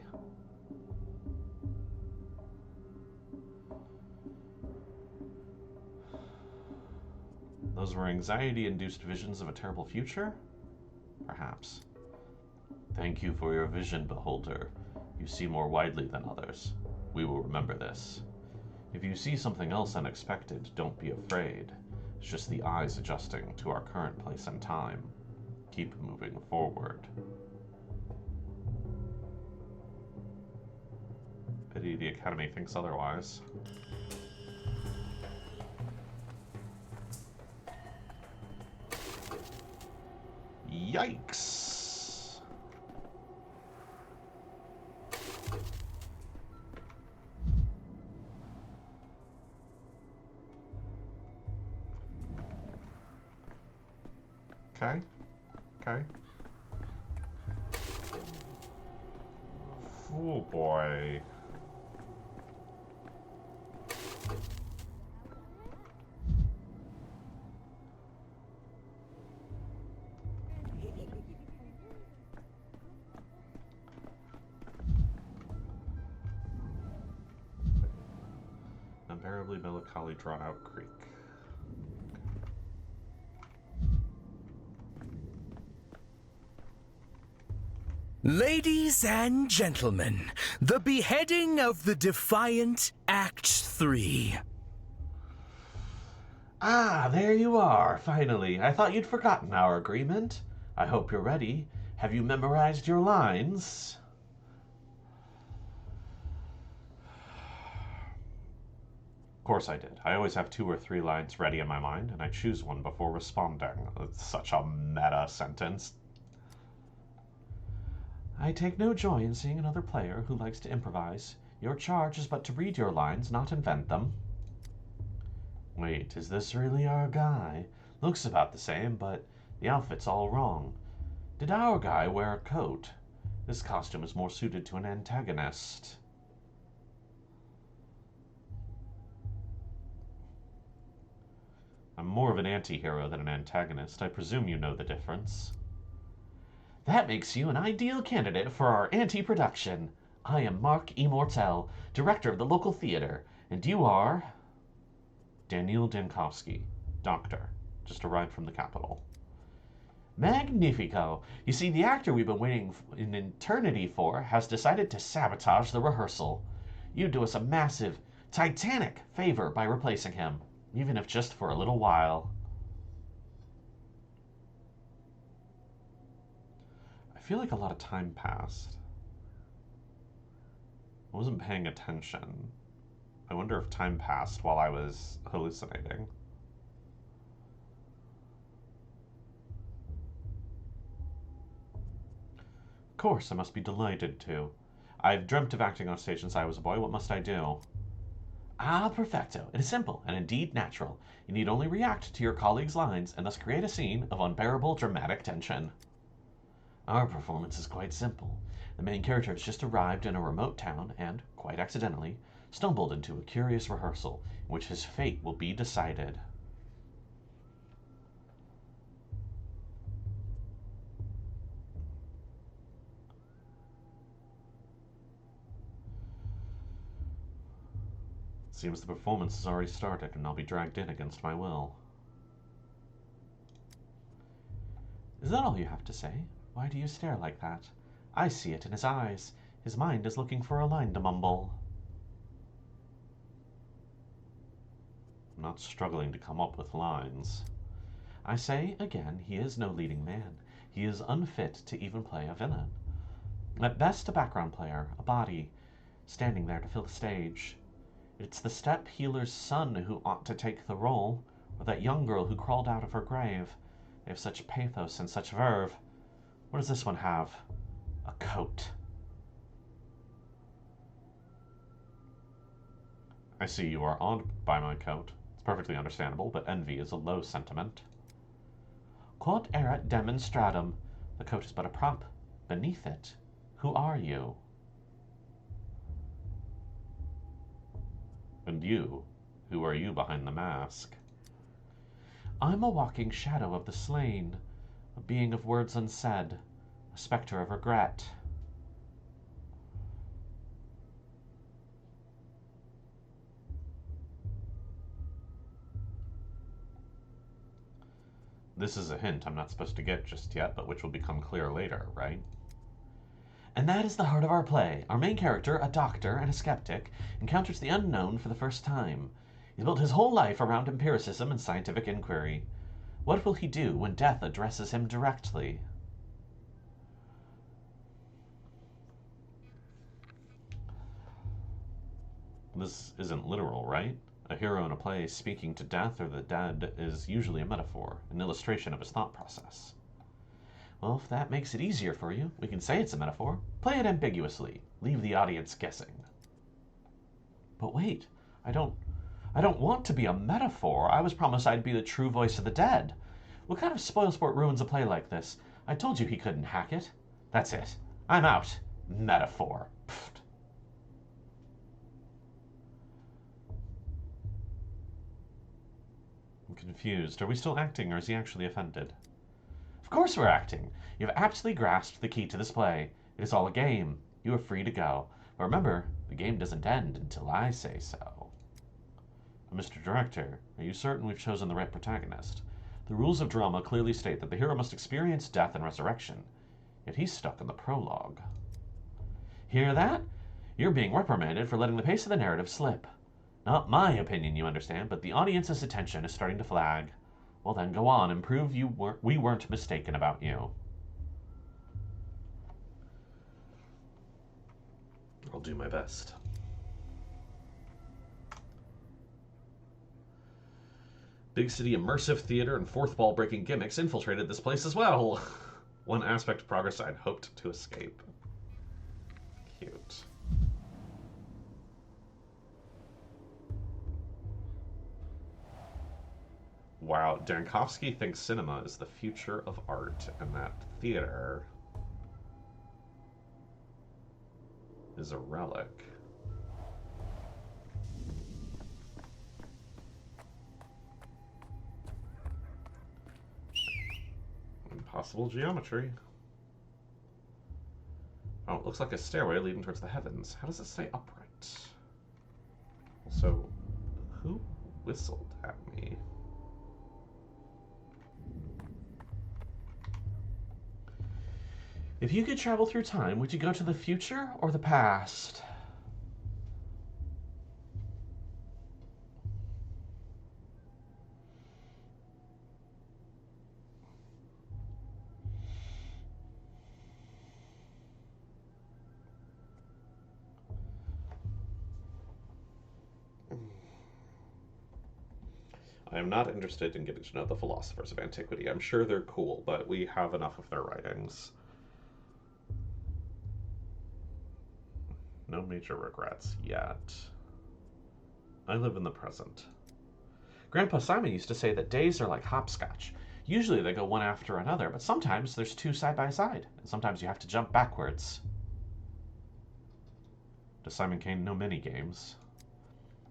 Those were anxiety-induced visions of a terrible future? Perhaps. Thank you for your vision, beholder. You see more widely than others. We will remember this. If you see something else unexpected, don't be afraid. It's just the eyes adjusting to our current place and time. Keep moving forward. Pity the Academy thinks otherwise. Yikes! Okay. Okay. Oh boy. Unbearably melancholy drawn out creek. Ladies and gentlemen, the beheading of the Defiant, Act 3. Ah, there you are, finally. I thought you'd forgotten our agreement. I hope you're ready. Have you memorized your lines? Of course I did. I always have 2 or 3 lines ready in my mind, and I choose one before responding. It's such a meta sentence. I take no joy in seeing another player who likes to improvise. Your charge is but to read your lines, not invent them. Wait, is this really our guy? Looks about the same, but the outfit's all wrong. Did our guy wear a coat? This costume is more suited to an antagonist. I'm more of an anti-hero than an antagonist. I presume you know the difference. That makes you an ideal candidate for our anti-production. I am Mark Immortel, director of the local theater, and you are... Daniel Dankowski, doctor. Just arrived from the capital. Magnifico! You see, the actor we've been waiting an eternity for has decided to sabotage the rehearsal. You do us a massive, titanic favor by replacing him, even if just for a little while. I feel like a lot of time passed. I wasn't paying attention. I wonder if time passed while I was hallucinating. Of course, I must be delighted to. I've dreamt of acting on stage since I was a boy. What must I do? Ah, perfecto. It is simple and indeed natural. You need only react to your colleagues' lines and thus create a scene of unbearable dramatic tension. Our performance is quite simple. The main character has just arrived in a remote town and, quite accidentally, stumbled into a curious rehearsal in which his fate will be decided. Seems the performance has already started and I'll be dragged in against my will. Is that all you have to say? Why do you stare like that? I see it in his eyes. His mind is looking for a line to mumble. I'm not struggling to come up with lines. I say, again, he is no leading man. He is unfit to even play a villain. At best, a background player, a body, standing there to fill the stage. It's the step healer's son who ought to take the role, or that young girl who crawled out of her grave. They have such pathos and such verve. What does this one have? A coat. I see you are awed by my coat. It's perfectly understandable, but envy is a low sentiment. Quod erat demonstratum. The coat is but a prop. Beneath it, who are you? And you, who are you behind the mask? I'm a walking shadow of the slain, a being of words unsaid, a spectre of regret. This is a hint I'm not supposed to get just yet, but which will become clear later, right? And that is the heart of our play. Our main character, a doctor and a skeptic, encounters the unknown for the first time. He's built his whole life around empiricism and scientific inquiry. What will he do when death addresses him directly? This isn't literal, right? A hero in a play speaking to death or the dead is usually a metaphor, an illustration of his thought process. Well, if that makes it easier for you, we can say it's a metaphor. Play it ambiguously. Leave the audience guessing. But wait, I don't want to be a metaphor. I was promised I'd be the true voice of the dead. What kind of spoilsport ruins a play like this? I told you he couldn't hack it. That's it. I'm out. Metaphor. Pfft. I'm confused. Are we still acting, or is he actually offended? Of course we're acting. You have aptly grasped the key to this play. It is all a game. You are free to go. But remember, the game doesn't end until I say so. Mr. Director, are you certain we've chosen the right protagonist? The rules of drama clearly state that the hero must experience death and resurrection. Yet he's stuck in the prologue. Hear that? You're being reprimanded for letting the pace of the narrative slip. Not my opinion, you understand, but the audience's attention is starting to flag. Well then, go on and prove we weren't mistaken about you. I'll do my best. Big city immersive theater and fourth wall breaking gimmicks infiltrated this place as well. One aspect of progress I'd hoped to escape. Cute. Wow, Dankovsky thinks cinema is the future of art, and that theater is a relic. Impossible geometry. Oh, it looks like a stairway leading towards the heavens. How does it stay upright? Also, who whistled at me? If you could travel through time, would you go to the future or the past? I am not interested in getting to know the philosophers of antiquity. I'm sure they're cool, but we have enough of their writings. No major regrets yet. I live in the present. Grandpa Simon used to say that days are like hopscotch. Usually they go one after another, but sometimes there's two side by side, and sometimes you have to jump backwards. Does Simon Kane know many games?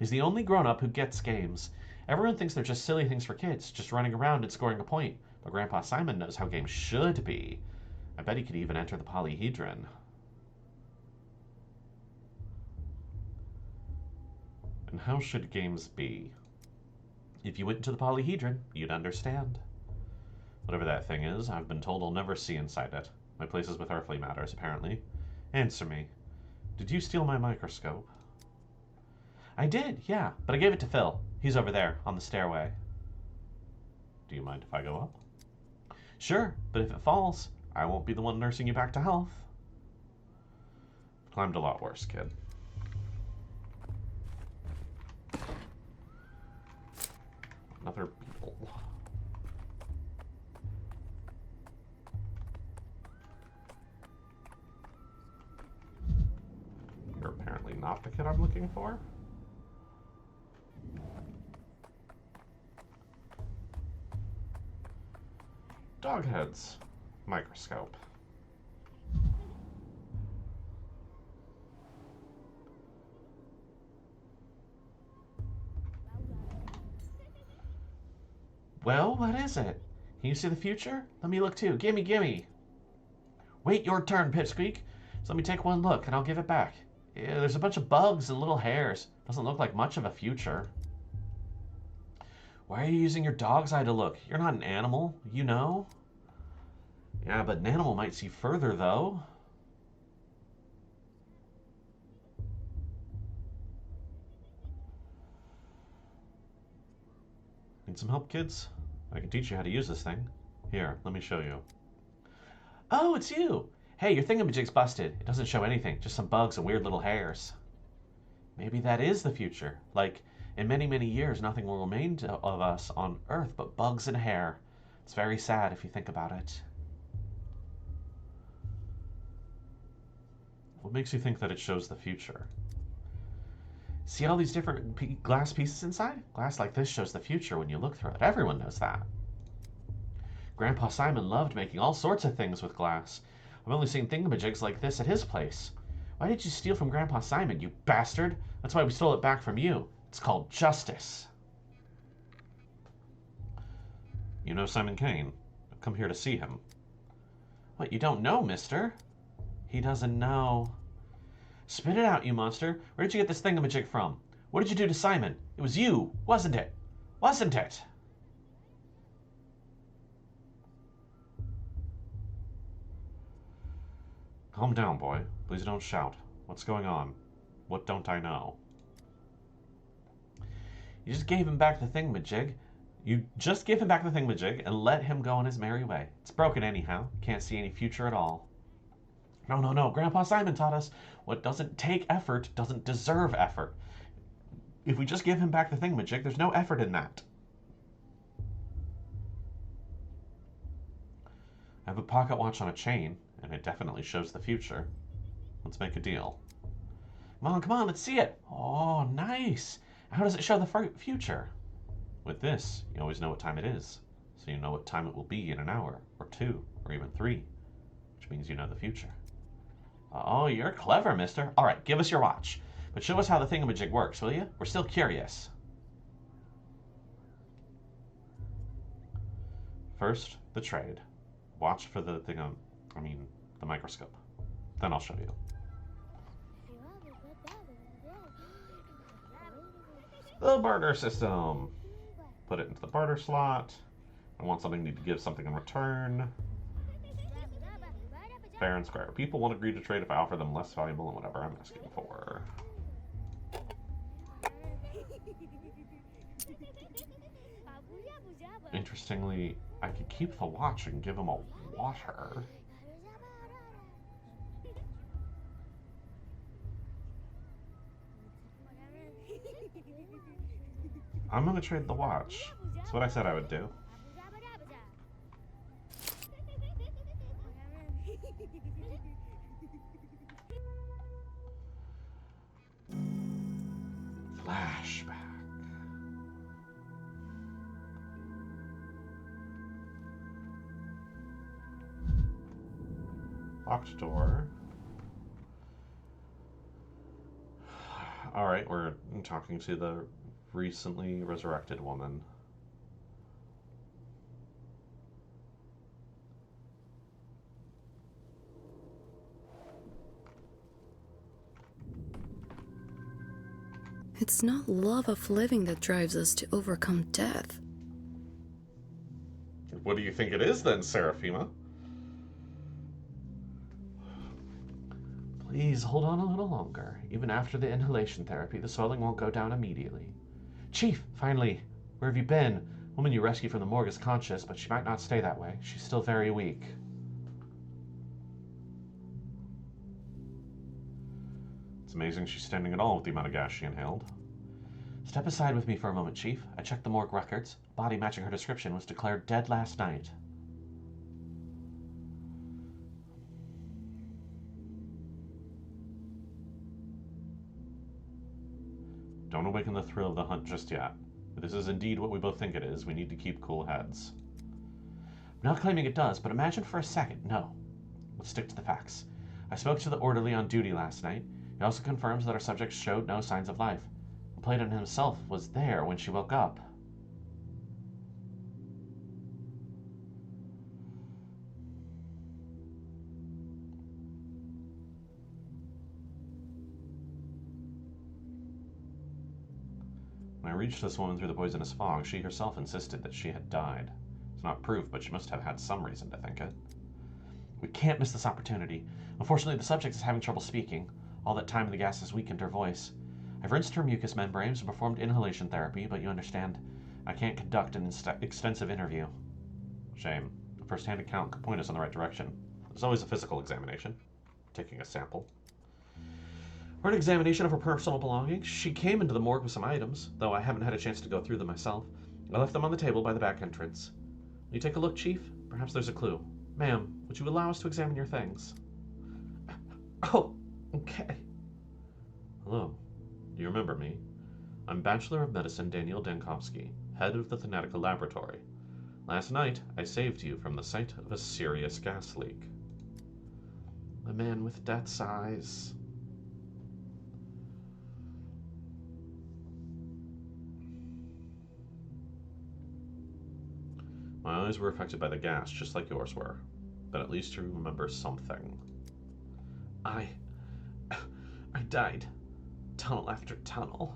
He's the only grown-up who gets games. Everyone thinks they're just silly things for kids, just running around and scoring a point. But Grandpa Simon knows how games should be. I bet he could even enter the polyhedron. And how should games be? If you went into the polyhedron, you'd understand. Whatever that thing is, I've been told I'll never see inside it. My place is with earthly matters, apparently. Answer me. Did you steal my microscope? I did, yeah, but I gave it to Phil. He's over there, on the stairway. Do you mind if I go up? Sure, but if it falls, I won't be the one nursing you back to health. Climbed a lot worse, kid. Another beetle. You're apparently not the kid I'm looking for. Dog heads. Microscope. Well, what is it? Can you see the future? Let me look too. Gimme, gimme. Wait your turn, Pipsqueak. So let me take one look and I'll give it back. Yeah, there's a bunch of bugs and little hairs. Doesn't look like much of a future. Why are you using your dog's eye to look? You're not an animal, you know. Yeah, but an animal might see further, though. Need some help, kids? I can teach you how to use this thing. Here, let me show you. Oh, it's you. Hey, your thingamajig's busted. It doesn't show anything, just some bugs and weird little hairs. Maybe that is the future. Like, in many, many years, nothing will remain of us on Earth but bugs and hair. It's very sad if you think about it. What makes you think that it shows the future? See all these different glass pieces inside? Glass like this shows the future when you look through it. Everyone knows that. Grandpa Simon loved making all sorts of things with glass. I've only seen thingamajigs like this at his place. Why did you steal from Grandpa Simon, you bastard? That's why we stole it back from you. It's called justice. You know Simon Kane. I've come here to see him. What, you don't know, mister? He doesn't know. Spit it out, you monster. Where did you get this thingamajig from? What did you do to Simon? It was you, wasn't it? Wasn't it? Calm down, boy. Please don't shout. What's going on? What don't I know? You just gave him back the thingamajig. You just give him back the thingamajig and let him go on his merry way. It's broken anyhow. Can't see any future at all. No, no, no. Grandpa Simon taught us what doesn't take effort doesn't deserve effort. If we just give him back the thingamajig, there's no effort in that. I have a pocket watch on a chain, and it definitely shows the future. Let's make a deal. Come on, let's see it. Oh, nice. How does it show the future? With this, you always know what time it is, so you know what time it will be in an hour, or 2, or even 3, which means you know the future. Oh, you're clever, mister. All right, give us your watch. But show us how the thingamajig works, will you? We're still curious. First, the trade. Watch for the the microscope. Then I'll show you. The barter system. Put it into the barter slot. I want something, need to give something in return. Fair and square. People won't agree to trade if I offer them less valuable than whatever I'm asking for. Interestingly, I could keep the watch and give him a water. I'm gonna trade the watch. That's what I said I would do. Flashback. Locked door. Alright, we're talking to the recently resurrected woman. It's not love of living that drives us to overcome death. What do you think it is then, Seraphima? Please hold on a little longer. Even after the inhalation therapy, the swelling won't go down immediately. Chief, finally, where have you been? Woman you rescued from the morgue is conscious, but she might not stay that way. She's still very weak. It's amazing she's standing at all with the amount of gas she inhaled. Step aside with me for a moment, Chief. I checked the morgue records. Body matching her description was declared dead last night. Don't awaken the thrill of the hunt just yet. If this is indeed what we both think it is, we need to keep cool heads. I'm not claiming it does, but imagine for a second. No. Let's stick to the facts. I spoke to the orderly on duty last night. He also confirms that our subject showed no signs of life. Platon himself was there when she woke up. When I reached this woman through the poisonous fog, she herself insisted that she had died. It's not proof, but she must have had some reason to think it. We can't miss this opportunity. Unfortunately, the subject is having trouble speaking. All that time in the gas has weakened her voice. I've rinsed her mucous membranes and performed inhalation therapy, but you understand, I can't conduct an extensive interview. Shame. A first-hand account could point us in the right direction. There's always a physical examination. Taking a sample. For an examination of her personal belongings, she came into the morgue with some items, though I haven't had a chance to go through them myself. I left them on the table by the back entrance. Will you take a look, Chief? Perhaps there's a clue. Ma'am, would you allow us to examine your things? Oh, okay. Hello. Do you remember me? I'm Bachelor of Medicine Daniel Dankovsky, head of the Thanatica Laboratory. Last night, I saved you from the sight of a serious gas leak. A man with death's eyes. My eyes were affected by the gas, just like yours were. But at least you remember something. I died. Tunnel after tunnel.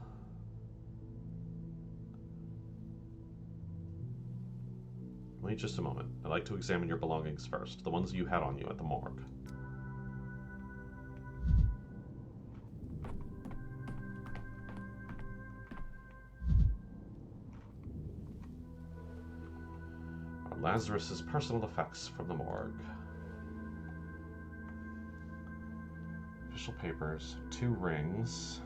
Wait just a moment. I'd like to examine your belongings first, the ones you had on you at the morgue. Lazarus's personal effects from the morgue. Official papers, 2 rings,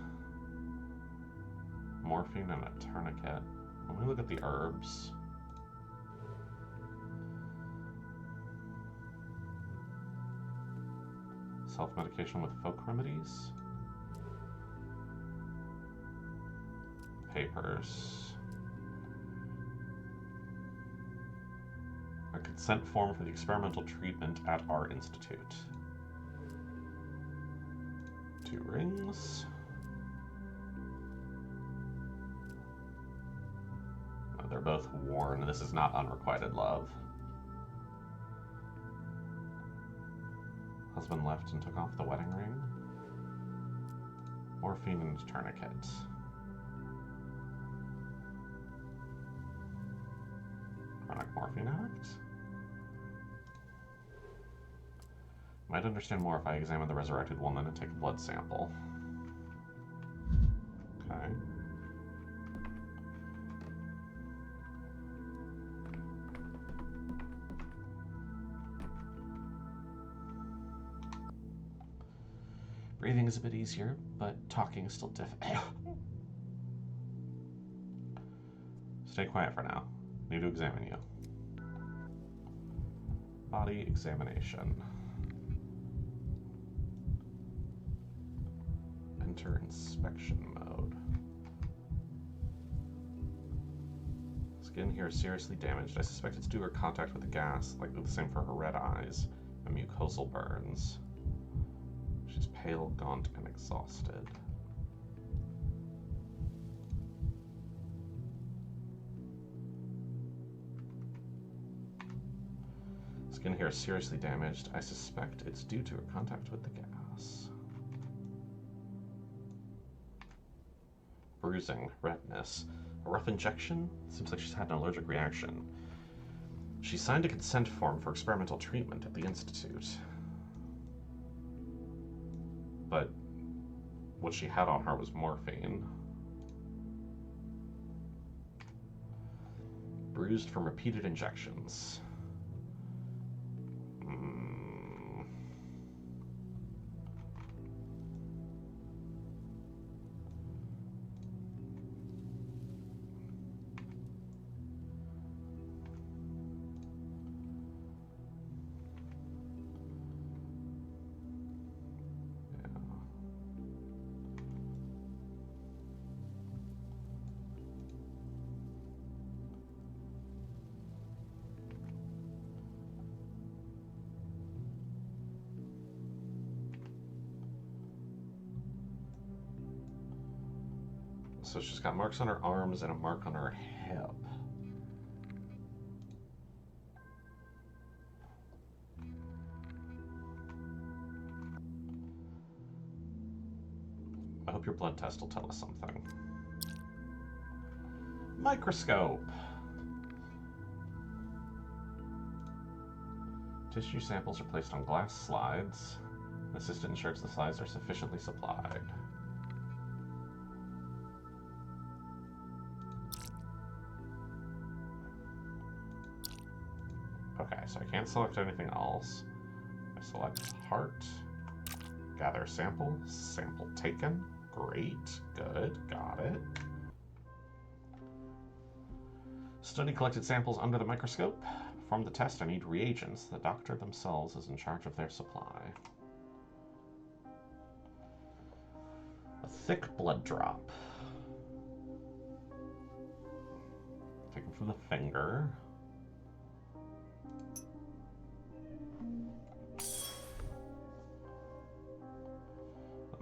morphine and a tourniquet. Let me look at the herbs. Self-medication with folk remedies. Papers. A consent form for the experimental treatment at our institute. 2 rings. Oh, they're both worn. This is not unrequited love. Husband left and took off the wedding ring. Morphine and tourniquet. Chronic morphine addict? Might understand more if I examine the resurrected woman and take a blood sample. Okay. Breathing is a bit easier, but talking is still difficult. Stay quiet for now. Need to examine you. Body examination. Enter inspection mode. Skin here is seriously damaged. I suspect it's due to her contact with the gas, likely the same for her red eyes and mucosal burns. She's pale, gaunt, and exhausted. Skin here is seriously damaged. I suspect it's due to her contact with the gas. Bruising, redness. A rough injection? Seems like she's had an allergic reaction. She signed a consent form for experimental treatment at the Institute. But what she had on her was morphine. Bruised from repeated injections. So she's got marks on her arms and a mark on her hip. I hope your blood test will tell us something. Microscope. Tissue samples are placed on glass slides. The assistant ensures the slides are sufficiently supplied. Okay, so I can't select anything else. I select heart. Gather sample. Sample taken. Great. Good. Got it. Study collected samples under the microscope. Perform the test. I need reagents. The doctor themselves is in charge of their supply. A thick blood drop. Taken from the finger.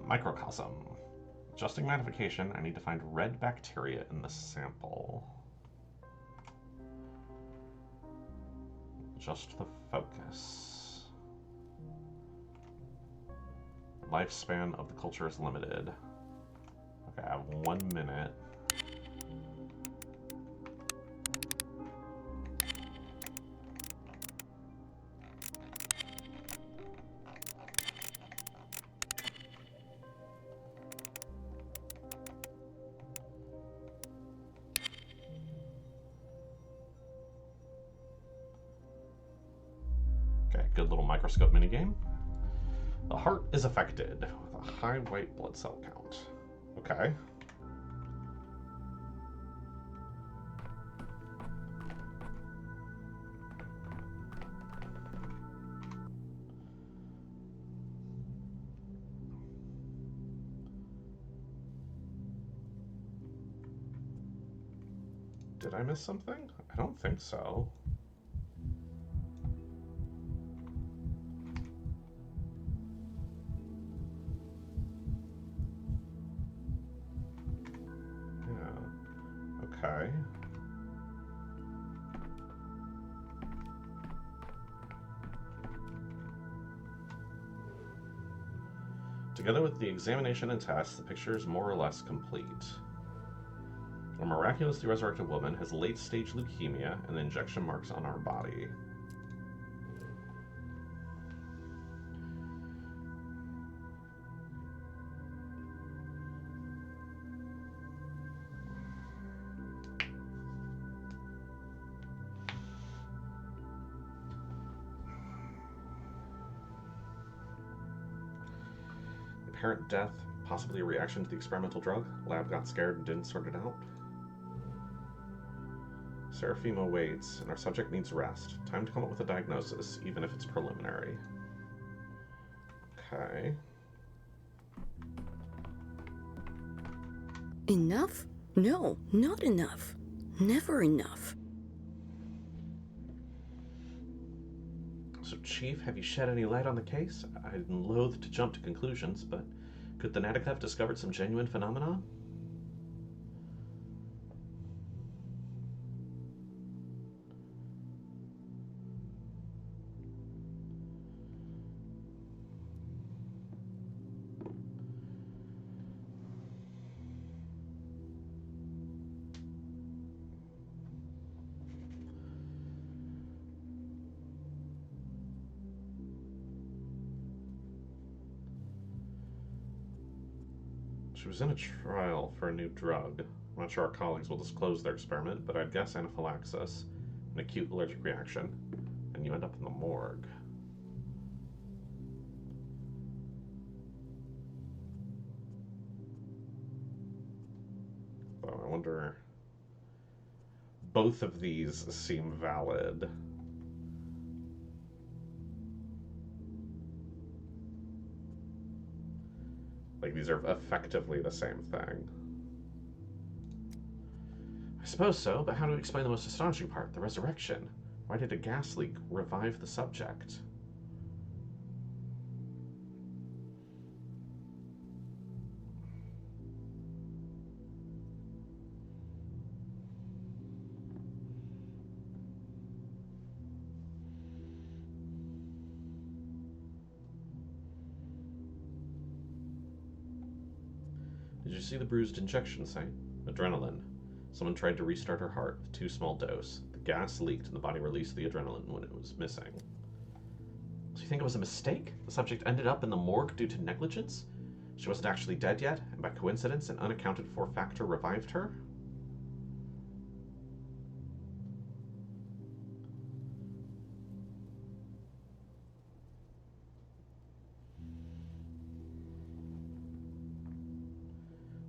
Microcosm. Adjusting magnification, I need to find red bacteria in the sample. Adjust the focus. Lifespan of the culture is limited. Okay, I have 1 minute. Good little microscope minigame. The heart is affected with a high white blood cell count. Okay. Did I miss something? I don't think so. Okay. Together with the examination and tests, the picture is more or less complete. A miraculously resurrected woman has late-stage leukemia and injection marks on her body. Apparent death, possibly a reaction to the experimental drug. Lab got scared and didn't sort it out. Seraphima waits, and our subject needs rest. Time to come up with a diagnosis, even if it's preliminary. Okay. Enough? No, not enough. Never enough. So, Chief, have you shed any light on the case? I'm loath to jump to conclusions, but could the Natica have discovered some genuine phenomenon? She was in a trial for a new drug. I'm not sure our colleagues will disclose their experiment, but I'd guess anaphylaxis, an acute allergic reaction, and you end up in the morgue. So I wonder... Both of these seem valid. Like, these are effectively the same thing. I suppose so, but how do we explain the most astonishing part, the resurrection? Why did a gas leak revive the subject? Did you see the bruised injection site? Adrenaline. Someone tried to restart her heart with too small dose. The gas leaked and the body released the adrenaline when it was missing. So you think it was a mistake? The subject ended up in the morgue due to negligence? She wasn't actually dead yet, and by coincidence, an unaccounted for factor revived her?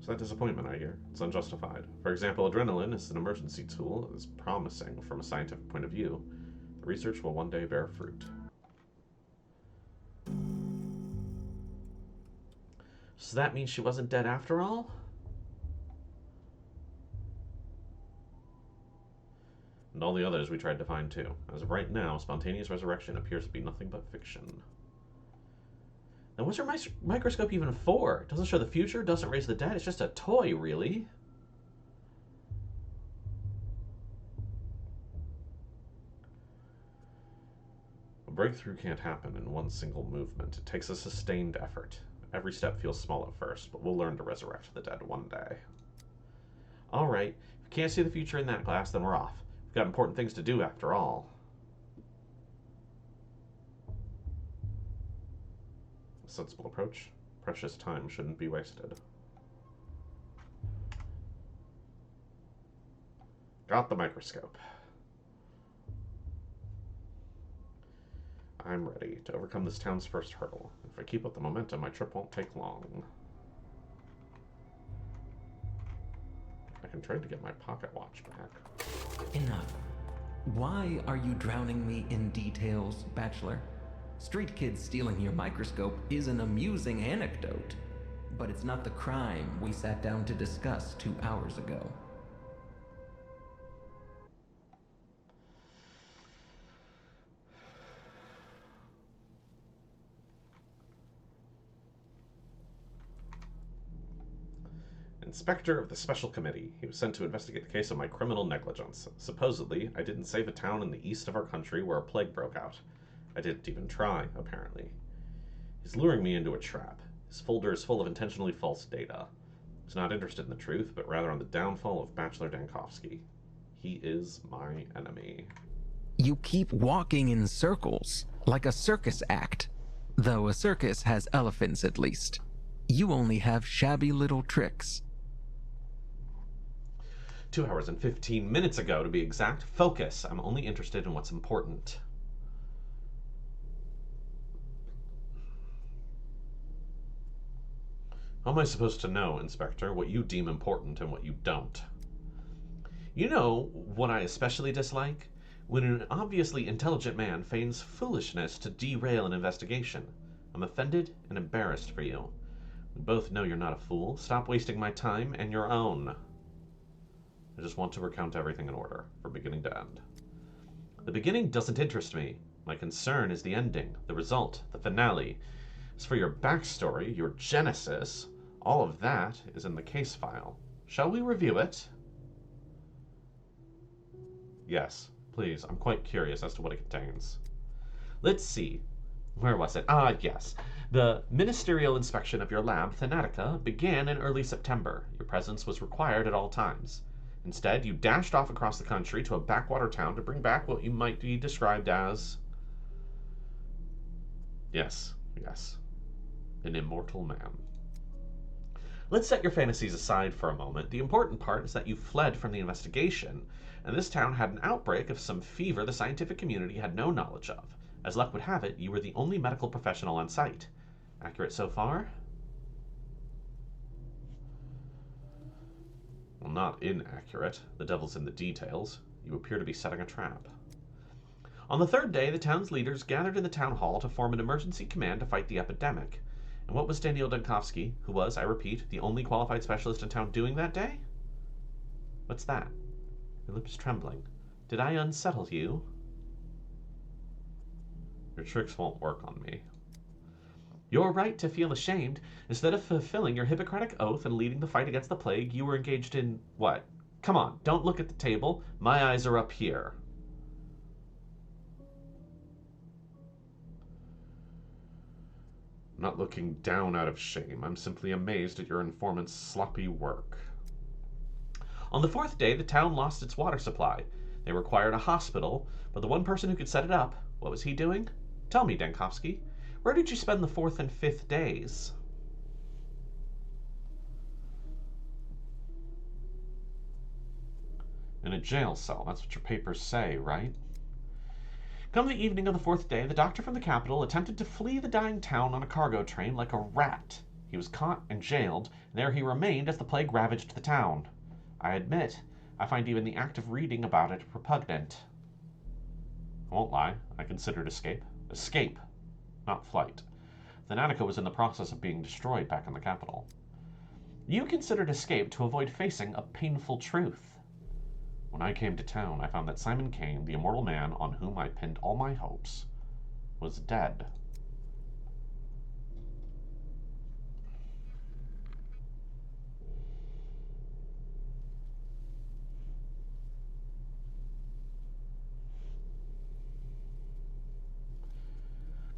So that disappointment, I hear, it's unjustified. For example, adrenaline is an emergency tool that is promising from a scientific point of view. The research will one day bear fruit. So that means she wasn't dead after all? And all the others we tried to find too. As of right now, spontaneous resurrection appears to be nothing but fiction. Now what's your microscope even for? It doesn't show the future, doesn't raise the dead, it's just a toy, really. A breakthrough can't happen in one single movement. It takes a sustained effort. Every step feels small at first, but we'll learn to resurrect the dead one day. Alright, if you can't see the future in that glass, then we're off. We've got important things to do after all. A sensible approach. Precious time shouldn't be wasted. Got the microscope. I'm ready to overcome this town's first hurdle. If I keep up the momentum, my trip won't take long. I can try to get my pocket watch back. Enough. Why are you drowning me in details, Bachelor? Street kids stealing your microscope is an amusing anecdote, but it's not the crime we sat down to discuss 2 hours ago. Inspector of the Special Committee. He was sent to investigate the case of my criminal negligence. Supposedly, I didn't save a town in the east of our country where a plague broke out. I didn't even try, apparently. He's luring me into a trap. His folder is full of intentionally false data. He's not interested in the truth, but rather on the downfall of Bachelor Dankovsky. He is my enemy. You keep walking in circles, like a circus act. Though a circus has elephants at least. You only have shabby little tricks. 2 hours and 15 minutes ago, to be exact. Focus. I'm only interested in what's important. How am I supposed to know, Inspector, what you deem important and what you don't? You know what I especially dislike? When an obviously intelligent man feigns foolishness to derail an investigation. I'm offended and embarrassed for you. We both know you're not a fool. Stop wasting my time and your own. I just want to recount everything in order, from beginning to end. The beginning doesn't interest me. My concern is the ending, the result, the finale. As for your backstory, your genesis, all of that is in the case file. Shall we review it? Yes, please. I'm quite curious as to what it contains. Let's see. Where was it? Ah, yes. The ministerial inspection of your lab, Thanatica, began in early September. Your presence was required at all times. Instead, you dashed off across the country to a backwater town to bring back what you might be described as... Yes, an immortal man. Let's set your fantasies aside for a moment. The important part is that you fled from the investigation, and this town had an outbreak of some fever the scientific community had no knowledge of. As luck would have it, you were the only medical professional on site. Accurate so far? Well, not inaccurate. The devil's in the details. You appear to be setting a trap. On the third day, the town's leaders gathered in the town hall to form an emergency command to fight the epidemic. And what was Daniel Dankovsky, who was, I repeat, the only qualified specialist in town, doing that day? What's that? Your lip is trembling. Did I unsettle you? Your tricks won't work on me. You're right to feel ashamed. Instead of fulfilling your Hippocratic oath and leading the fight against the plague, you were engaged in what? Come on, don't look at the table. My eyes are up here. I'm not looking down out of shame. I'm simply amazed at your informant's sloppy work. On the 4th day, the town lost its water supply. They required a hospital, but the one person who could set it up, what was he doing? Tell me, Denkovsky, where did you spend the 4th and 5th days? In a jail cell. That's what your papers say, right? Come the evening of the 4th day, the doctor from the capital attempted to flee the dying town on a cargo train like a rat. He was caught and jailed, and there he remained as the plague ravaged the town. I admit, I find even the act of reading about it repugnant. I won't lie, I considered escape. Escape, not flight. Thanatica was in the process of being destroyed back in the capital. You considered escape to avoid facing a painful truth. When I came to town, I found that Simon Kane, the immortal man on whom I pinned all my hopes, was dead.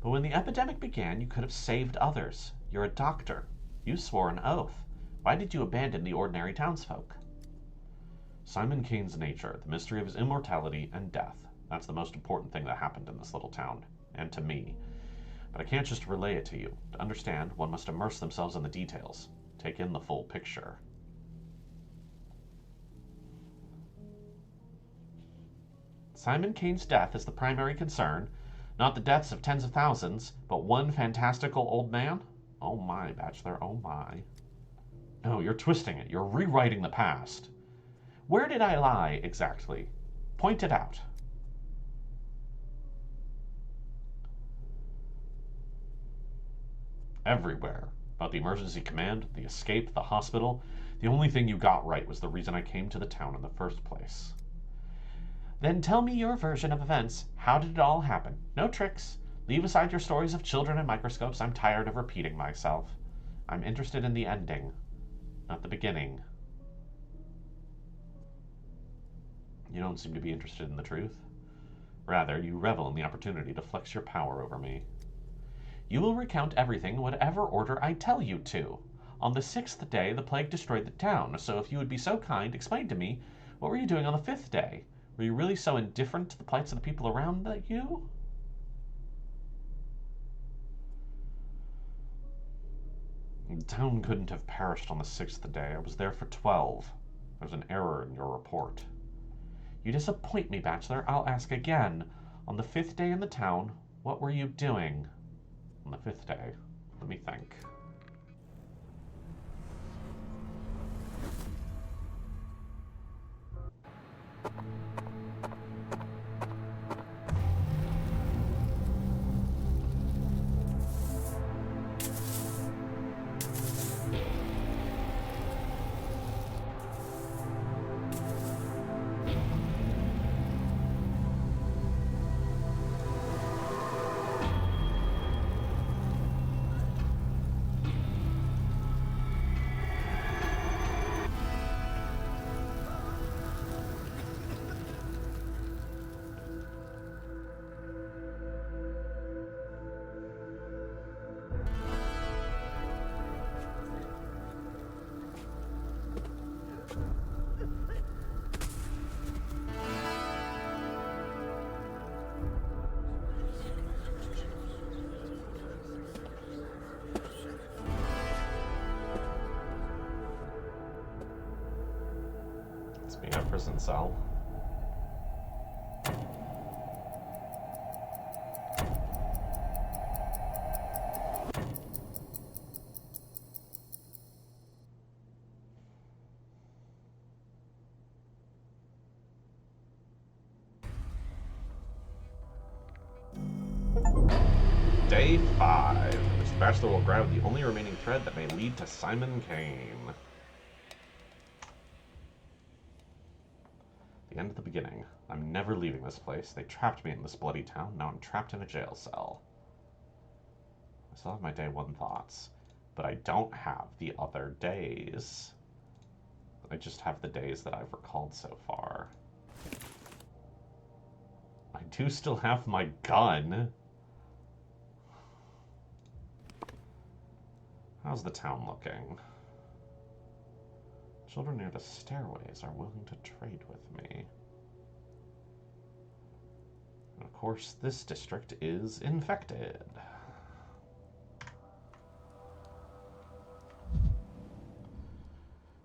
But when the epidemic began, you could have saved others. You're a doctor. You swore an oath. Why did you abandon the ordinary townsfolk? Simon Kane's nature, the mystery of his immortality and death. That's the most important thing that happened in this little town, and to me. But I can't just relay it to you. To understand, one must immerse themselves in the details, take in the full picture. Simon Kane's death is the primary concern, not the deaths of tens of thousands, but one fantastical old man? Oh my, Bachelor, oh my. No, you're twisting it. You're rewriting the past. Where did I lie, exactly? Point it out. Everywhere. About the emergency command, the escape, the hospital. The only thing you got right was the reason I came to the town in the first place. Then tell me your version of events. How did it all happen? No tricks. Leave aside your stories of children and microscopes. I'm tired of repeating myself. I'm interested in the ending, not the beginning. You don't seem to be interested in the truth. Rather, you revel in the opportunity to flex your power over me. You will recount everything in whatever order I tell you to. On the 6th day, the plague destroyed the town, so if you would be so kind, explain to me, what were you doing on the 5th day? Were you really so indifferent to the plights of the people around you? The town couldn't have perished on the 6th day. I was there for 12. There's an error in your report. You disappoint me, Bachelor. I'll ask again. On the 5th day in the town, what were you doing? On the 5th day, let me think. Be a prison cell. Day 5. This bachelor will grab the only remaining thread that may lead to Simon Kane. The end of the beginning. I'm never leaving this place. They trapped me in this bloody town. Now I'm trapped in a jail cell. I still have my day 1 thoughts, but I don't have the other days. I just have the days that I've recalled so far. I do still have my gun. How's the town looking? Children near the stairways are willing to trade with me. And of course, this district is infected. I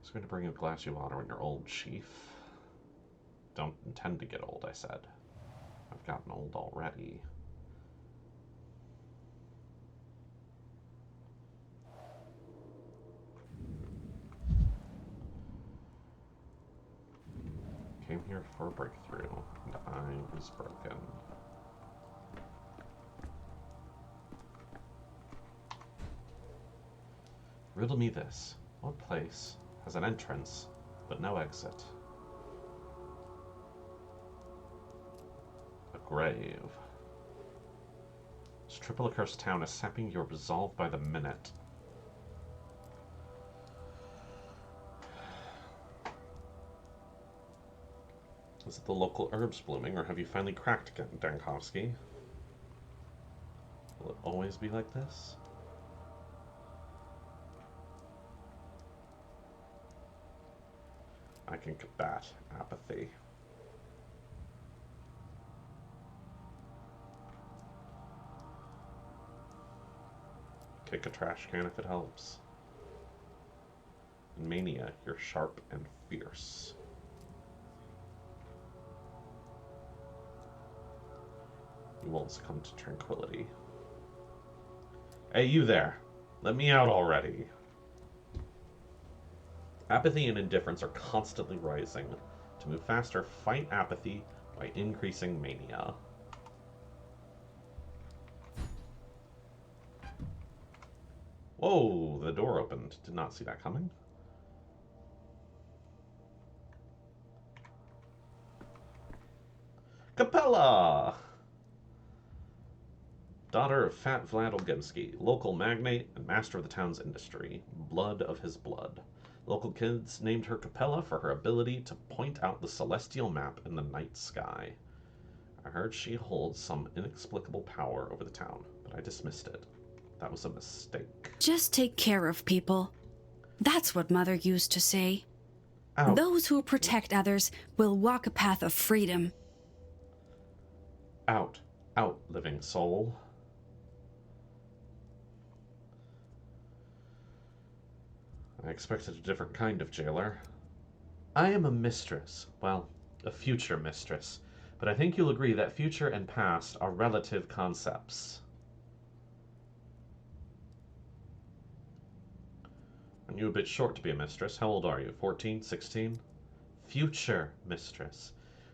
was going to bring you a glass of water when you're old, Chief. Don't intend to get old, I said. I've gotten old already. Came here for a breakthrough, and I was broken. Riddle me this. What place has an entrance, but no exit? A grave. This triple accursed town is sapping your resolve by the minute. Is it the local herbs blooming, or have you finally cracked again, Dankovsky? Will it always be like this? I can combat apathy. Kick a trash can if it helps. In mania, you're sharp and fierce. You won't succumb to tranquility. Hey, you there. Let me out already. Apathy and indifference are constantly rising. To move faster, fight apathy by increasing mania. Whoa, the door opened. Did not see that coming. Capella! Daughter of Fat Vlad Olginsky, local magnate and master of the town's industry. Blood of his blood. Local kids named her Capella for her ability to point out the celestial map in the night sky. I heard she holds some inexplicable power over the town, but I dismissed it. That was a mistake. Just take care of people. That's what Mother used to say. Ow. Those who protect others will walk a path of freedom. Out. Out, living soul. I expected a different kind of jailer. I am a mistress. Well, a future mistress. But I think you'll agree that future and past are relative concepts. Aren't you a bit short to be a mistress? How old are you? 14? 16? Future mistress.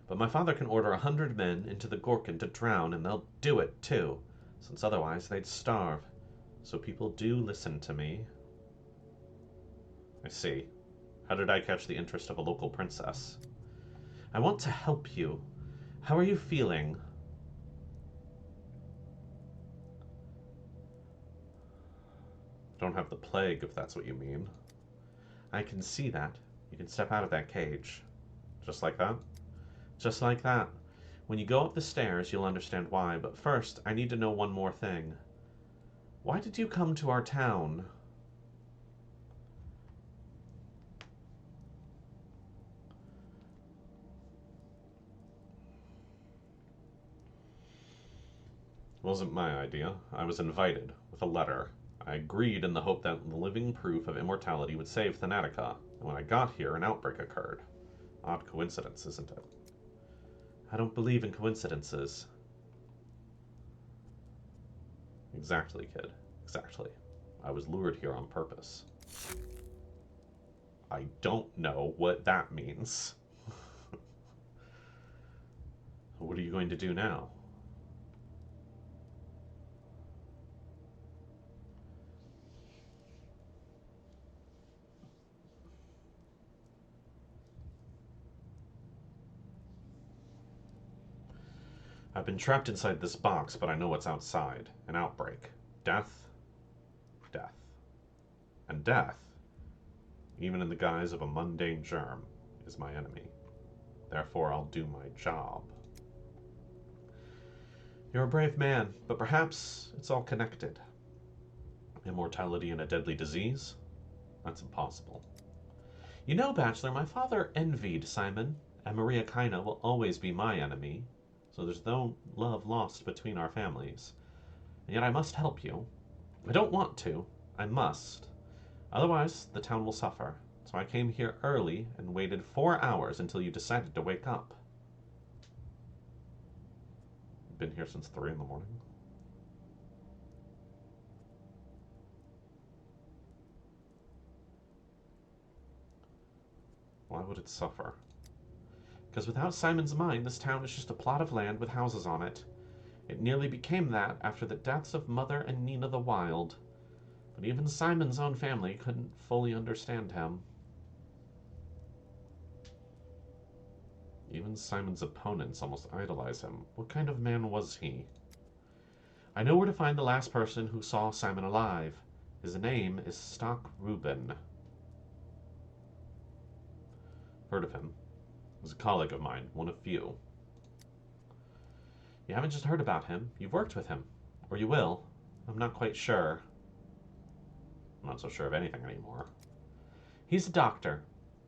But my father can order 100 men into the Gorkin to drown, and they'll do it, too. Since otherwise they'd starve. So people do listen to me. I see. How did I catch the interest of a local princess? I want to help you. How are you feeling? Don't have the plague, if that's what you mean. I can see that. You can step out of that cage. Just like that? Just like that. When you go up the stairs, you'll understand why, but first, I need to know one more thing. Why did you come to our town? It wasn't my idea. I was invited, with a letter. I agreed in the hope that the living proof of immortality would save Thanatica, and when I got here, an outbreak occurred. Odd coincidence, isn't it? I don't believe in coincidences. Exactly, kid. Exactly. I was lured here on purpose. I don't know what that means. What are you going to do now? I've been trapped inside this box, but I know what's outside. An outbreak. Death. Death. And death, even in the guise of a mundane germ, is my enemy. Therefore, I'll do my job. You're a brave man, but perhaps it's all connected. Immortality in a deadly disease? That's impossible. You know, Bachelor, my father envied Simon, and Maria Kaina will always be my enemy, so there's no love lost between our families. And yet I must help you. I don't want to. I must. Otherwise, the town will suffer. So I came here early and waited 4 hours until you decided to wake up. Been here since 3 in the morning. Why would it suffer? Because without Simon's mind, this town is just a plot of land with houses on it. It nearly became that after the deaths of Mother and Nina the Wild. But even Simon's own family couldn't fully understand him. Even Simon's opponents almost idolize him. What kind of man was he? I know where to find the last person who saw Simon alive. His name is Stock Reuben. Heard of him. He was a colleague of mine, one of few. You haven't just heard about him, you've worked with him. Or you will. I'm not quite sure. I'm not so sure of anything anymore. He's a doctor.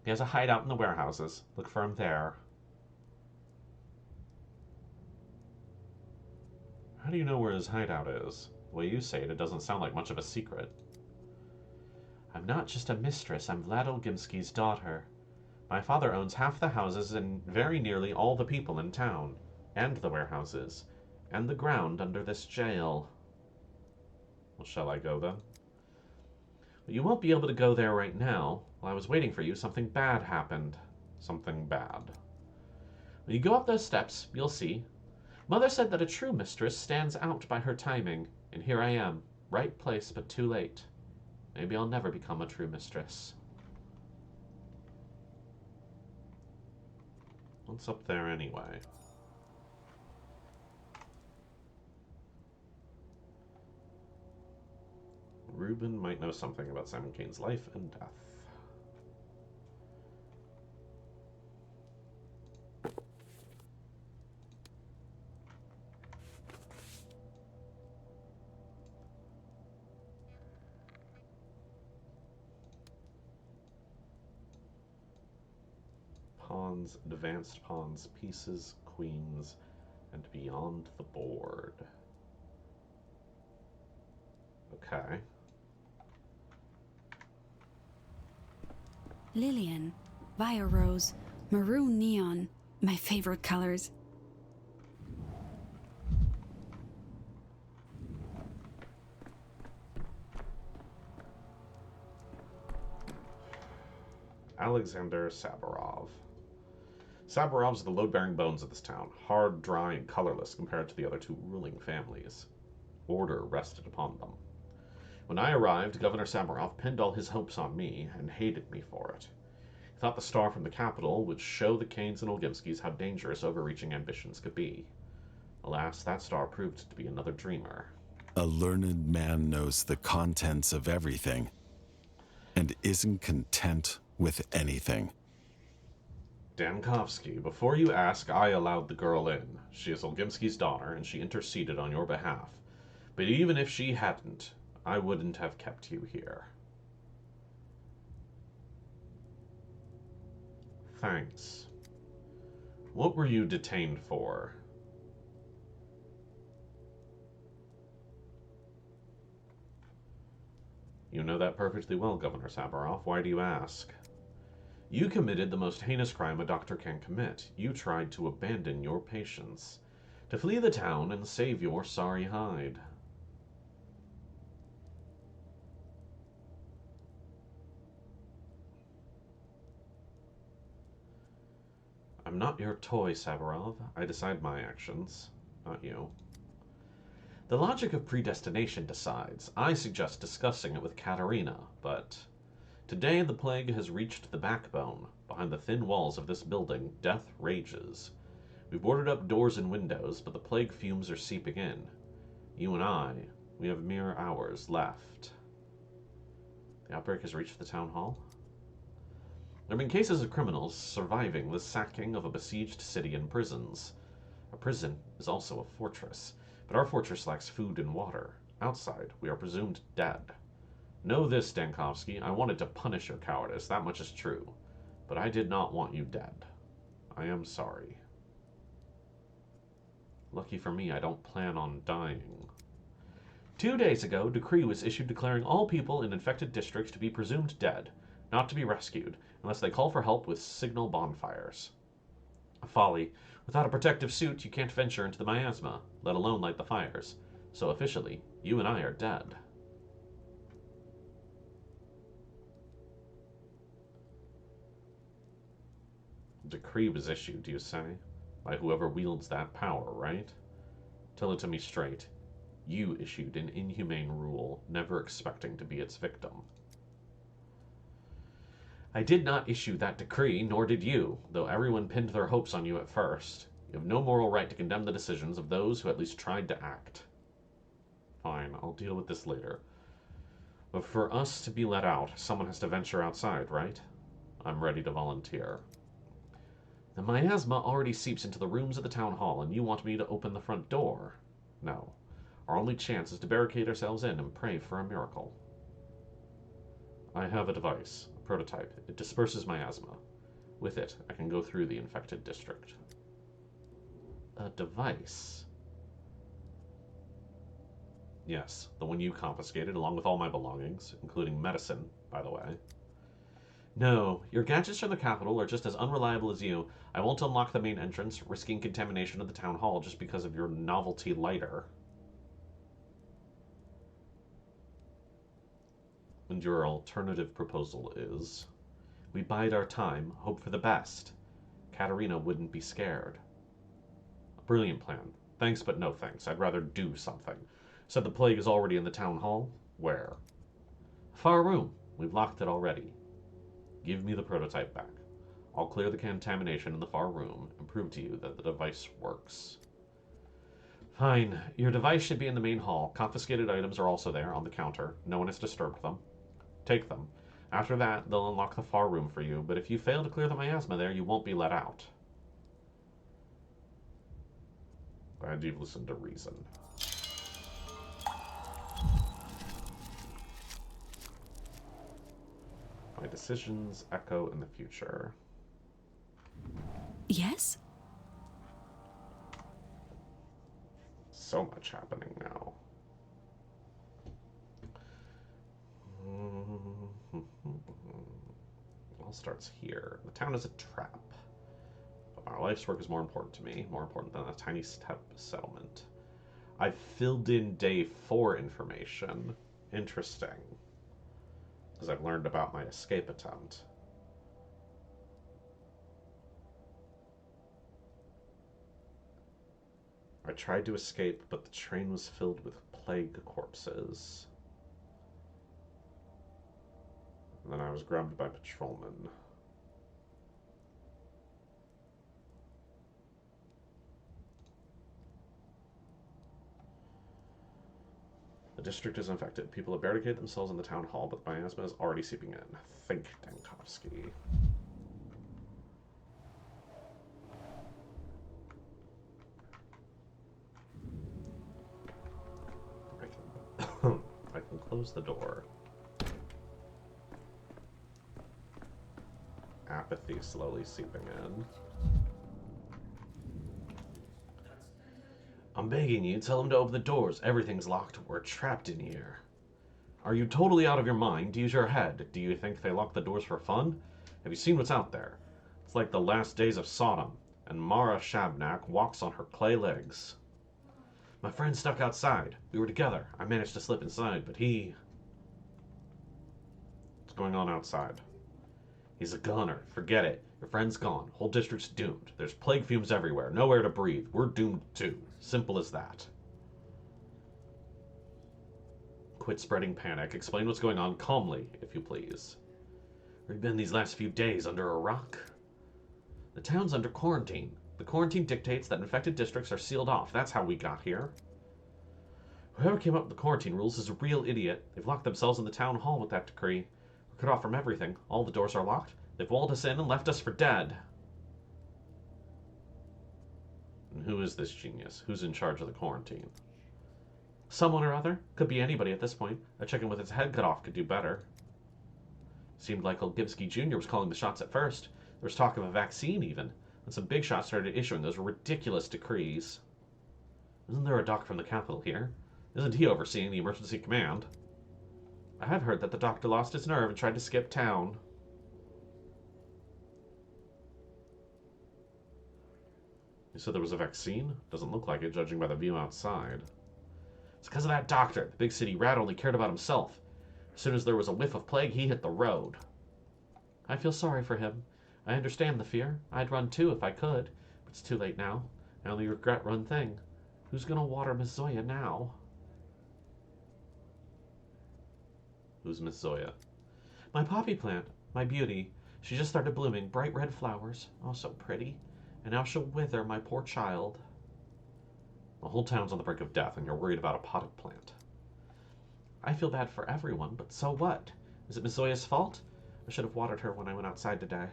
He has a hideout in the warehouses. Look for him there. How do you know where his hideout is? The way you say it, it doesn't sound like much of a secret. I'm not just a mistress, I'm Vlad Olgimski's daughter. My father owns half the houses and very nearly all the people in town, and the warehouses, and the ground under this jail. Well, shall I go then? But you won't be able to go there right now. While I was waiting for you, something bad happened. Something bad. When you go up those steps, you'll see. Mother said that a true mistress stands out by her timing, and here I am, right place but too late. Maybe I'll never become a true mistress. What's up there anyway? Reuben might know something about Simon Kane's life and death. Pawns, advanced pawns, pieces, queens, and beyond the board. Okay. Lillian, Via Rose, Maroon Neon, my favorite colors. Alexander Saburov. Saburovs are the load-bearing bones of this town, hard, dry, and colorless compared to the other two ruling families. Order rested upon them. When I arrived, Governor Saburov pinned all his hopes on me and hated me for it. He thought the star from the capital would show the Kanes and Olgimskis how dangerous overreaching ambitions could be. Alas, that star proved to be another dreamer. A learned man knows the contents of everything and isn't content with anything. Dankovsky, before you ask, I allowed the girl in. She is Olgimski's daughter, and she interceded on your behalf. But even if she hadn't, I wouldn't have kept you here. Thanks. What were you detained for? You know that perfectly well, Governor Saburov. Why do you ask? You committed the most heinous crime a doctor can commit. You tried to abandon your patients, to flee the town and save your sorry hide. I'm not your toy, Saburov. I decide my actions, not you. The logic of predestination decides. I suggest discussing it with Katerina, but today the plague has reached the backbone. Behind the thin walls of this building, death rages. We've boarded up doors and windows, but the plague fumes are seeping in. You and I, we have mere hours left. The outbreak has reached the town hall. There have been cases of criminals surviving the sacking of a besieged city and prisons. A prison is also a fortress, but our fortress lacks food and water. Outside, we are presumed dead. Know this, Stankovsky, I wanted to punish your cowardice, that much is true. But I did not want you dead. I am sorry. Lucky for me, I don't plan on dying. 2 days ago, a decree was issued declaring all people in infected districts to be presumed dead, not to be rescued, unless they call for help with signal bonfires. A folly. Without a protective suit, you can't venture into the miasma, let alone light the fires. So officially, you and I are dead. A decree was issued, you say? By whoever wields that power, right? Tell it to me straight. You issued an inhumane rule, never expecting to be its victim. I did not issue that decree, nor did you, though everyone pinned their hopes on you at first. You have no moral right to condemn the decisions of those who at least tried to act. Fine, I'll deal with this later. But for us to be let out, someone has to venture outside, right? I'm ready to volunteer. The miasma already seeps into the rooms of the town hall, and you want me to open the front door? No. Our only chance is to barricade ourselves in and pray for a miracle. I have a device, a prototype. It disperses miasma. With it, I can go through the infected district. A device? Yes, the one you confiscated, along with all my belongings, including medicine, by the way. No, your gadgets from the capital are just as unreliable as you. I won't unlock the main entrance, risking contamination of the town hall just because of your novelty lighter. And your alternative proposal is, we bide our time, hope for the best. Katerina wouldn't be scared. A brilliant plan. Thanks, but no thanks. I'd rather do something. Said the plague is already in the town hall? Where? Far room. We've locked it already. Give me the prototype back. I'll clear the contamination in the far room and prove to you that the device works. Fine. Your device should be in the main hall. Confiscated items are also there on the counter. No one has disturbed them. Take them. After that, they'll unlock the far room for you, but if you fail to clear the miasma there, you won't be let out. Glad you've listened to reason. My decisions echo in the future. Yes? So much happening now. It all starts here. The town is a trap. But my life's work is more important to me, more important than a tiny step settlement. I've filled in day 4 information. Interesting. Because I've learned about my escape attempt. I tried to escape, but the train was filled with plague corpses. And then I was grabbed by patrolmen. The district is infected. People have barricaded themselves in the town hall, but the miasma is already seeping in. Think, Dankovsky. I can close the door. Apathy slowly seeping in. I'm begging you, tell them to open the doors. Everything's locked. We're trapped in here. Are you totally out of your mind? Use your head. Do you think they lock the doors for fun? Have you seen what's out there? It's like the last days of Sodom, and Mara Shabnak walks on her clay legs. My friend's stuck outside. We were together. I managed to slip inside, but he... What's going on outside? He's a gunner. Forget it. Your friend's gone. Whole district's doomed. There's plague fumes everywhere. Nowhere to breathe. We're doomed too. Simple as that. Quit spreading panic. Explain what's going on calmly, if you please. Where have you been these last few days? Under a rock? The town's under quarantine. The quarantine dictates that infected districts are sealed off. That's how we got here. Whoever came up with the quarantine rules is a real idiot. They've locked themselves in the town hall with that decree. We're cut off from everything. All the doors are locked. They've walled us in and left us for dead. And who is this genius? Who's in charge of the quarantine? Someone or other. Could be anybody at this point. A chicken with its head cut off could do better. Seemed like old Gibsky Jr. was calling the shots at first. There was talk of a vaccine, even, when some big shots started issuing those ridiculous decrees. Isn't there a doc from the Capitol here? Isn't he overseeing the emergency command? I have heard that the doctor lost his nerve and tried to skip town. You said there was a vaccine? Doesn't look like it, judging by the view outside. It's because of that doctor. The big city rat only cared about himself. As soon as there was a whiff of plague, he hit the road. I feel sorry for him. I understand the fear. I'd run too if I could, but it's too late now. I only regret one thing. Who's gonna water Miss Zoya now? Who's Miss Zoya? My poppy plant, my beauty. She just started blooming, bright red flowers. Oh, so pretty. And now she'll wither, my poor child. The whole town's on the brink of death, and you're worried about a potted plant. I feel bad for everyone, but so what? Is it Miss Zoya's fault? I should have watered her when I went outside today.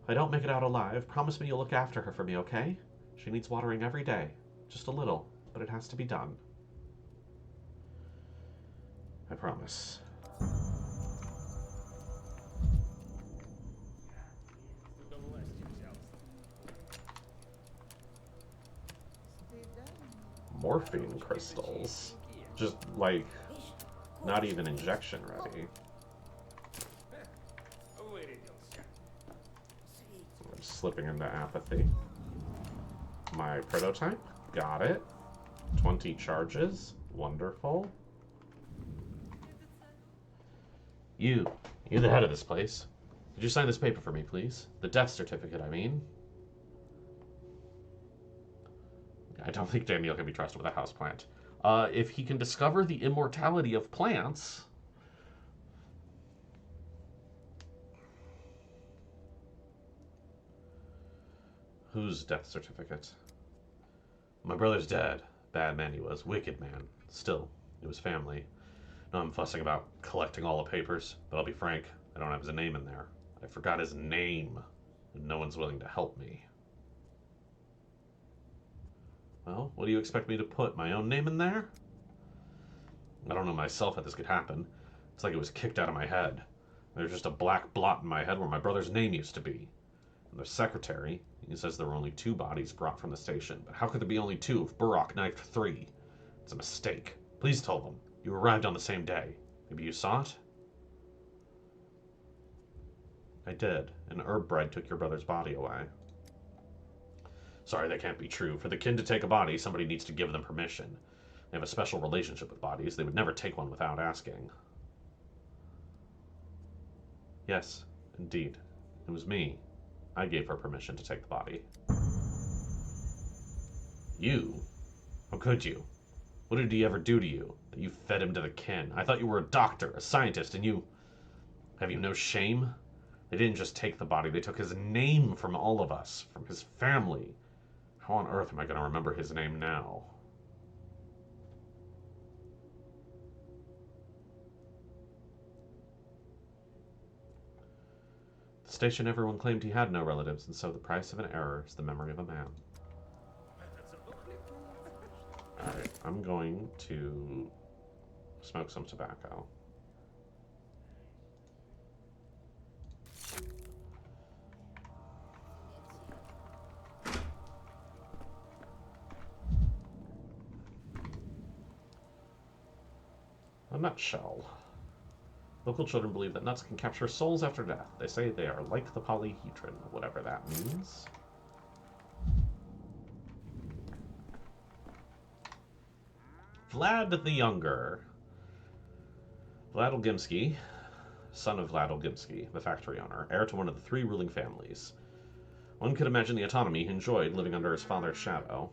If I don't make it out alive, promise me you'll look after her for me, okay? She needs watering every day. Just a little, but it has to be done. I promise. Morphine crystals. Just, like, not even injection ready. I'm slipping into apathy. My prototype. Got it. 20 charges. Wonderful. You're the head of this place. Could you sign this paper for me, please? The death certificate, I mean. I don't think Daniel can be trusted with a houseplant. If he can discover the immortality of plants... Whose death certificate? My brother's dead. Bad man he was. Wicked man. Still, it was family. Now I'm fussing about collecting all the papers, but I'll be frank, I don't have his name in there. I forgot his name, and no one's willing to help me. Well, what do you expect me to put? My own name in there? I don't know myself how this could happen. It's like it was kicked out of my head. There's just a black blot in my head where my brother's name used to be. And the secretary, he says there were only 2 bodies brought from the station. But how could there be only 2 if Burrock knifed 3? It's a mistake. Please tell them. You arrived on the same day. Maybe you saw it? I did. And Herbbread took your brother's body away. Sorry, that can't be true. For the kin to take a body, somebody needs to give them permission. They have a special relationship with bodies. They would never take one without asking. Yes, indeed. It was me. I gave her permission to take the body. You? How could you? What did he ever do to you, that you fed him to the kin? I thought you were a doctor, a scientist, and you... Have you no shame? They didn't just take the body, they took his name from all of us, from his family. How on earth am I going to remember his name now? At the station, everyone claimed he had no relatives, and so the price of an error is the memory of a man. Alright, I'm going to smoke some tobacco. A nutshell. Local children believe that nuts can capture souls after death. They say they are like the polyhedron, whatever that means. Vlad the Younger. Vlad Olgimsky, son of Vlad Olgimsky, the factory owner, heir to one of the 3 ruling families. One could imagine the autonomy he enjoyed living under his father's shadow.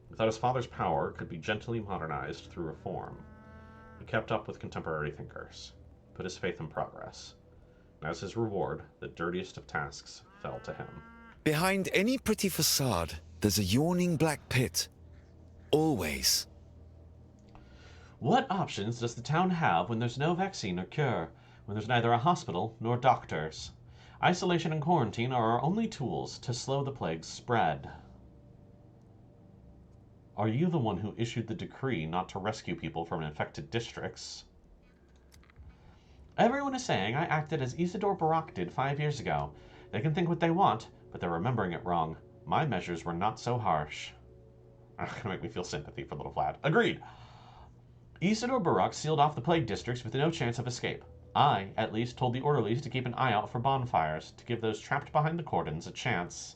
He thought his father's power could be gently modernized through reform. He kept up with contemporary thinkers, put his faith in progress. And as his reward, the dirtiest of tasks fell to him. Behind any pretty facade, there's a yawning black pit. Always. What options does the town have when there's no vaccine or cure, when there's neither a hospital nor doctors? Isolation and quarantine are our only tools to slow the plague's spread. Are you the one who issued the decree not to rescue people from infected districts? Everyone is saying I acted as Isidore Barak did 5 years ago. They can think what they want, but they're remembering it wrong. My measures were not so harsh. That's gonna make me feel sympathy for little Vlad. Agreed. Isidore Barak sealed off the plague districts with no chance of escape. I, at least, told the orderlies to keep an eye out for bonfires, to give those trapped behind the cordons a chance.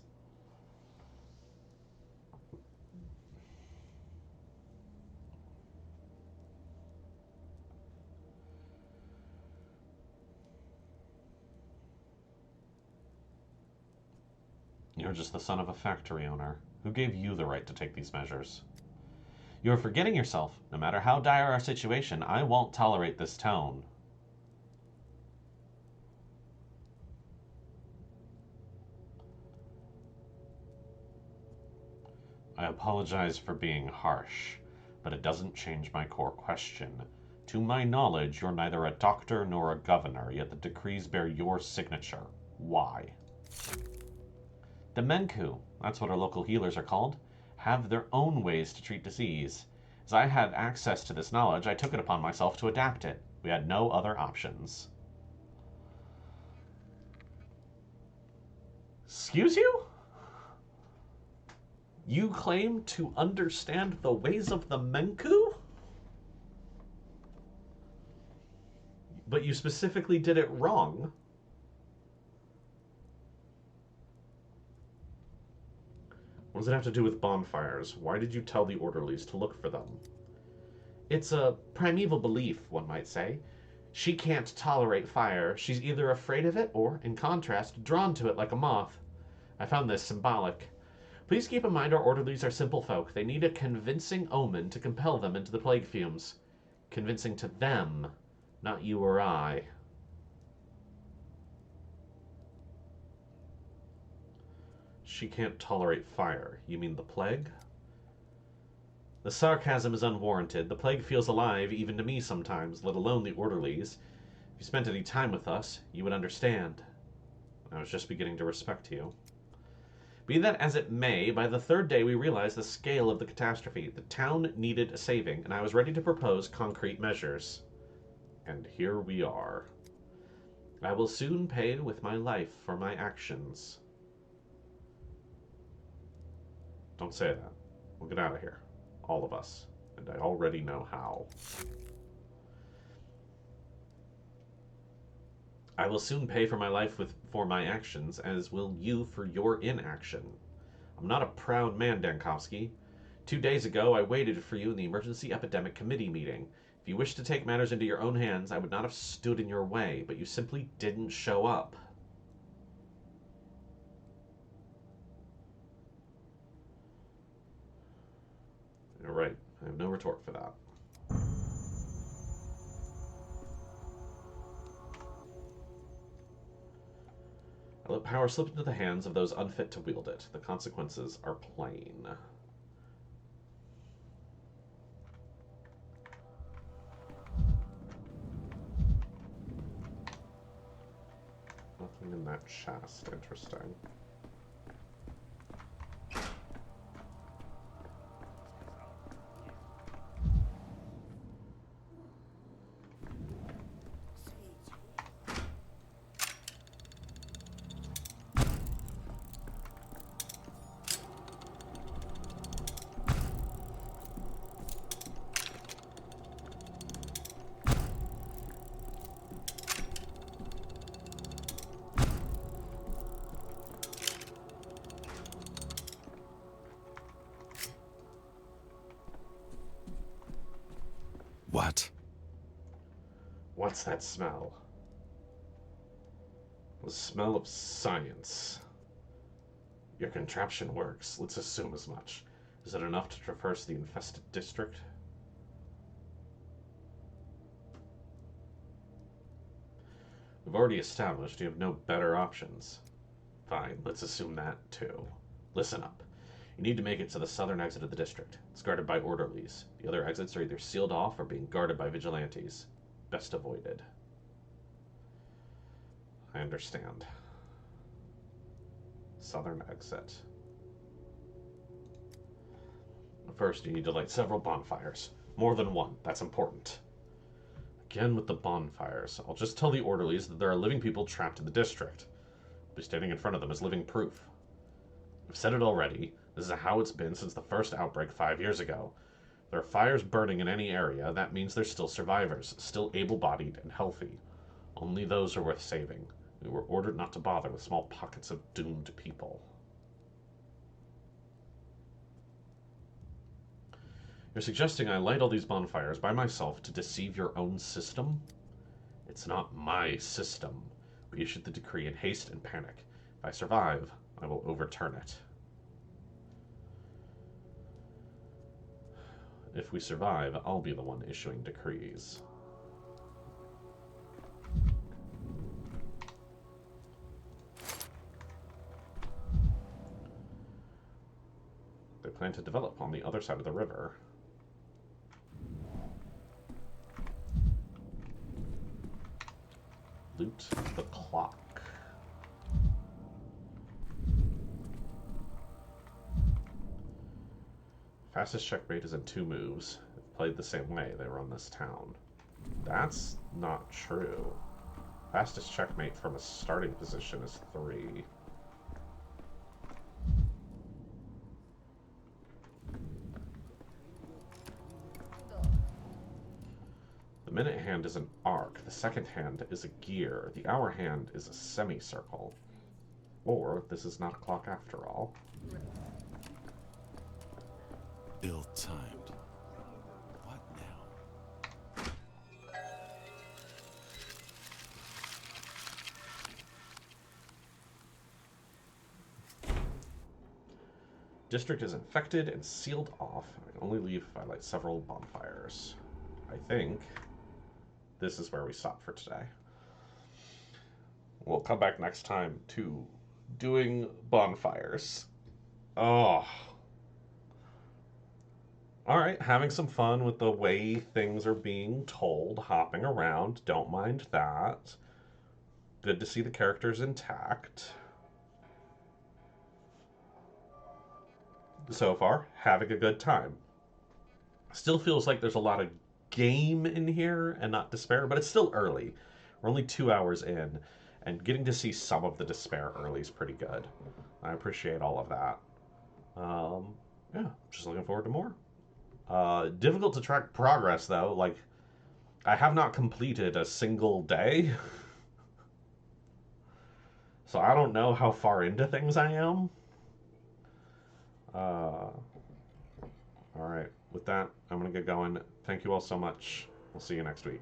You're just the son of a factory owner. Who gave you the right to take these measures? You're forgetting yourself. No matter how dire our situation, I won't tolerate this tone. I apologize for being harsh, but it doesn't change my core question. To my knowledge, you're neither a doctor nor a governor, yet the decrees bear your signature. Why? The Menku, that's what our local healers are called, have their own ways to treat disease. As I had access to this knowledge, I took it upon myself to adapt it. We had no other options. Excuse you? You claim to understand the ways of the Menku? But you specifically did it wrong. What does it have to do with bonfires? Why did you tell the orderlies to look for them? It's a primeval belief, one might say. She can't tolerate fire. She's either afraid of it or, in contrast, drawn to it like a moth. I found this symbolic. Please keep in mind our orderlies are simple folk. They need a convincing omen to compel them into the plague fumes. Convincing to them, not you or I. She can't tolerate fire. You mean the plague? The sarcasm is unwarranted. The plague feels alive even to me sometimes, let alone the orderlies. If you spent any time with us, you would understand. I was just beginning to respect you. Be that as it may, by the third day we realized the scale of the catastrophe. The town needed a saving, and I was ready to propose concrete measures. And here we are. I will soon pay with my life for my actions. Don't say that. We'll get out of here. All of us. And I already know how. I will soon pay for my life for my actions, as will you for your inaction. I'm not a proud man, Dankovsky. 2 days ago, I waited for you in the Emergency Epidemic Committee meeting. If you wished to take matters into your own hands, I would not have stood in your way, but you simply didn't show up. You're right. I have no retort for that. I let power slip into the hands of those unfit to wield it. The consequences are plain. Nothing in that chest. Interesting. What? What's that smell? The smell of science. Your contraption works. Let's assume as much. Is it enough to traverse the infested district? We've already established you have no better options. Fine, let's assume that too. Listen up. You need to make it to the southern exit of the district. It's guarded by orderlies. The other exits are either sealed off or being guarded by vigilantes. Best avoided. I understand. Southern exit. But first, you need to light several bonfires. More than one. That's important. Again with the bonfires. I'll just tell the orderlies that there are living people trapped in the district. I'll be standing in front of them as living proof. I've said it already. This is how it's been since the first outbreak 5 years ago. If there are fires burning in any area, that means there's still survivors, still able-bodied and healthy. Only those are worth saving. We were ordered not to bother with small pockets of doomed people. You're suggesting I light all these bonfires by myself to deceive your own system? It's not my system. We issued the decree in haste and panic. If I survive, I will overturn it. If we survive, I'll be the one issuing decrees. They plan to develop on the other side of the river. Loot the clock. Fastest checkmate is in 2 moves. If played the same way, they run this town. That's not true. Fastest checkmate from a starting position is 3. The minute hand is an arc. The second hand is a gear. The hour hand is a semicircle. Or this is not a clock after all. Ill-timed. What now? District is infected and sealed off. I can only leave if I light several bonfires. I think this is where we stop for today. We'll come back next time to doing bonfires. Oh. Alright, having some fun with the way things are being told, hopping around. Don't mind that. Good to see the characters intact. So far, having a good time. Still feels like there's a lot of game in here and not despair, but it's still early. We're only 2 hours in, and getting to see some of the despair early is pretty good. I appreciate all of that. Yeah, just looking forward to more. Difficult to track progress, though. Like, I have not completed a single day. So I don't know how far into things I am. Alright, with that, I'm going to get going. Thank you all so much. We'll see you next week.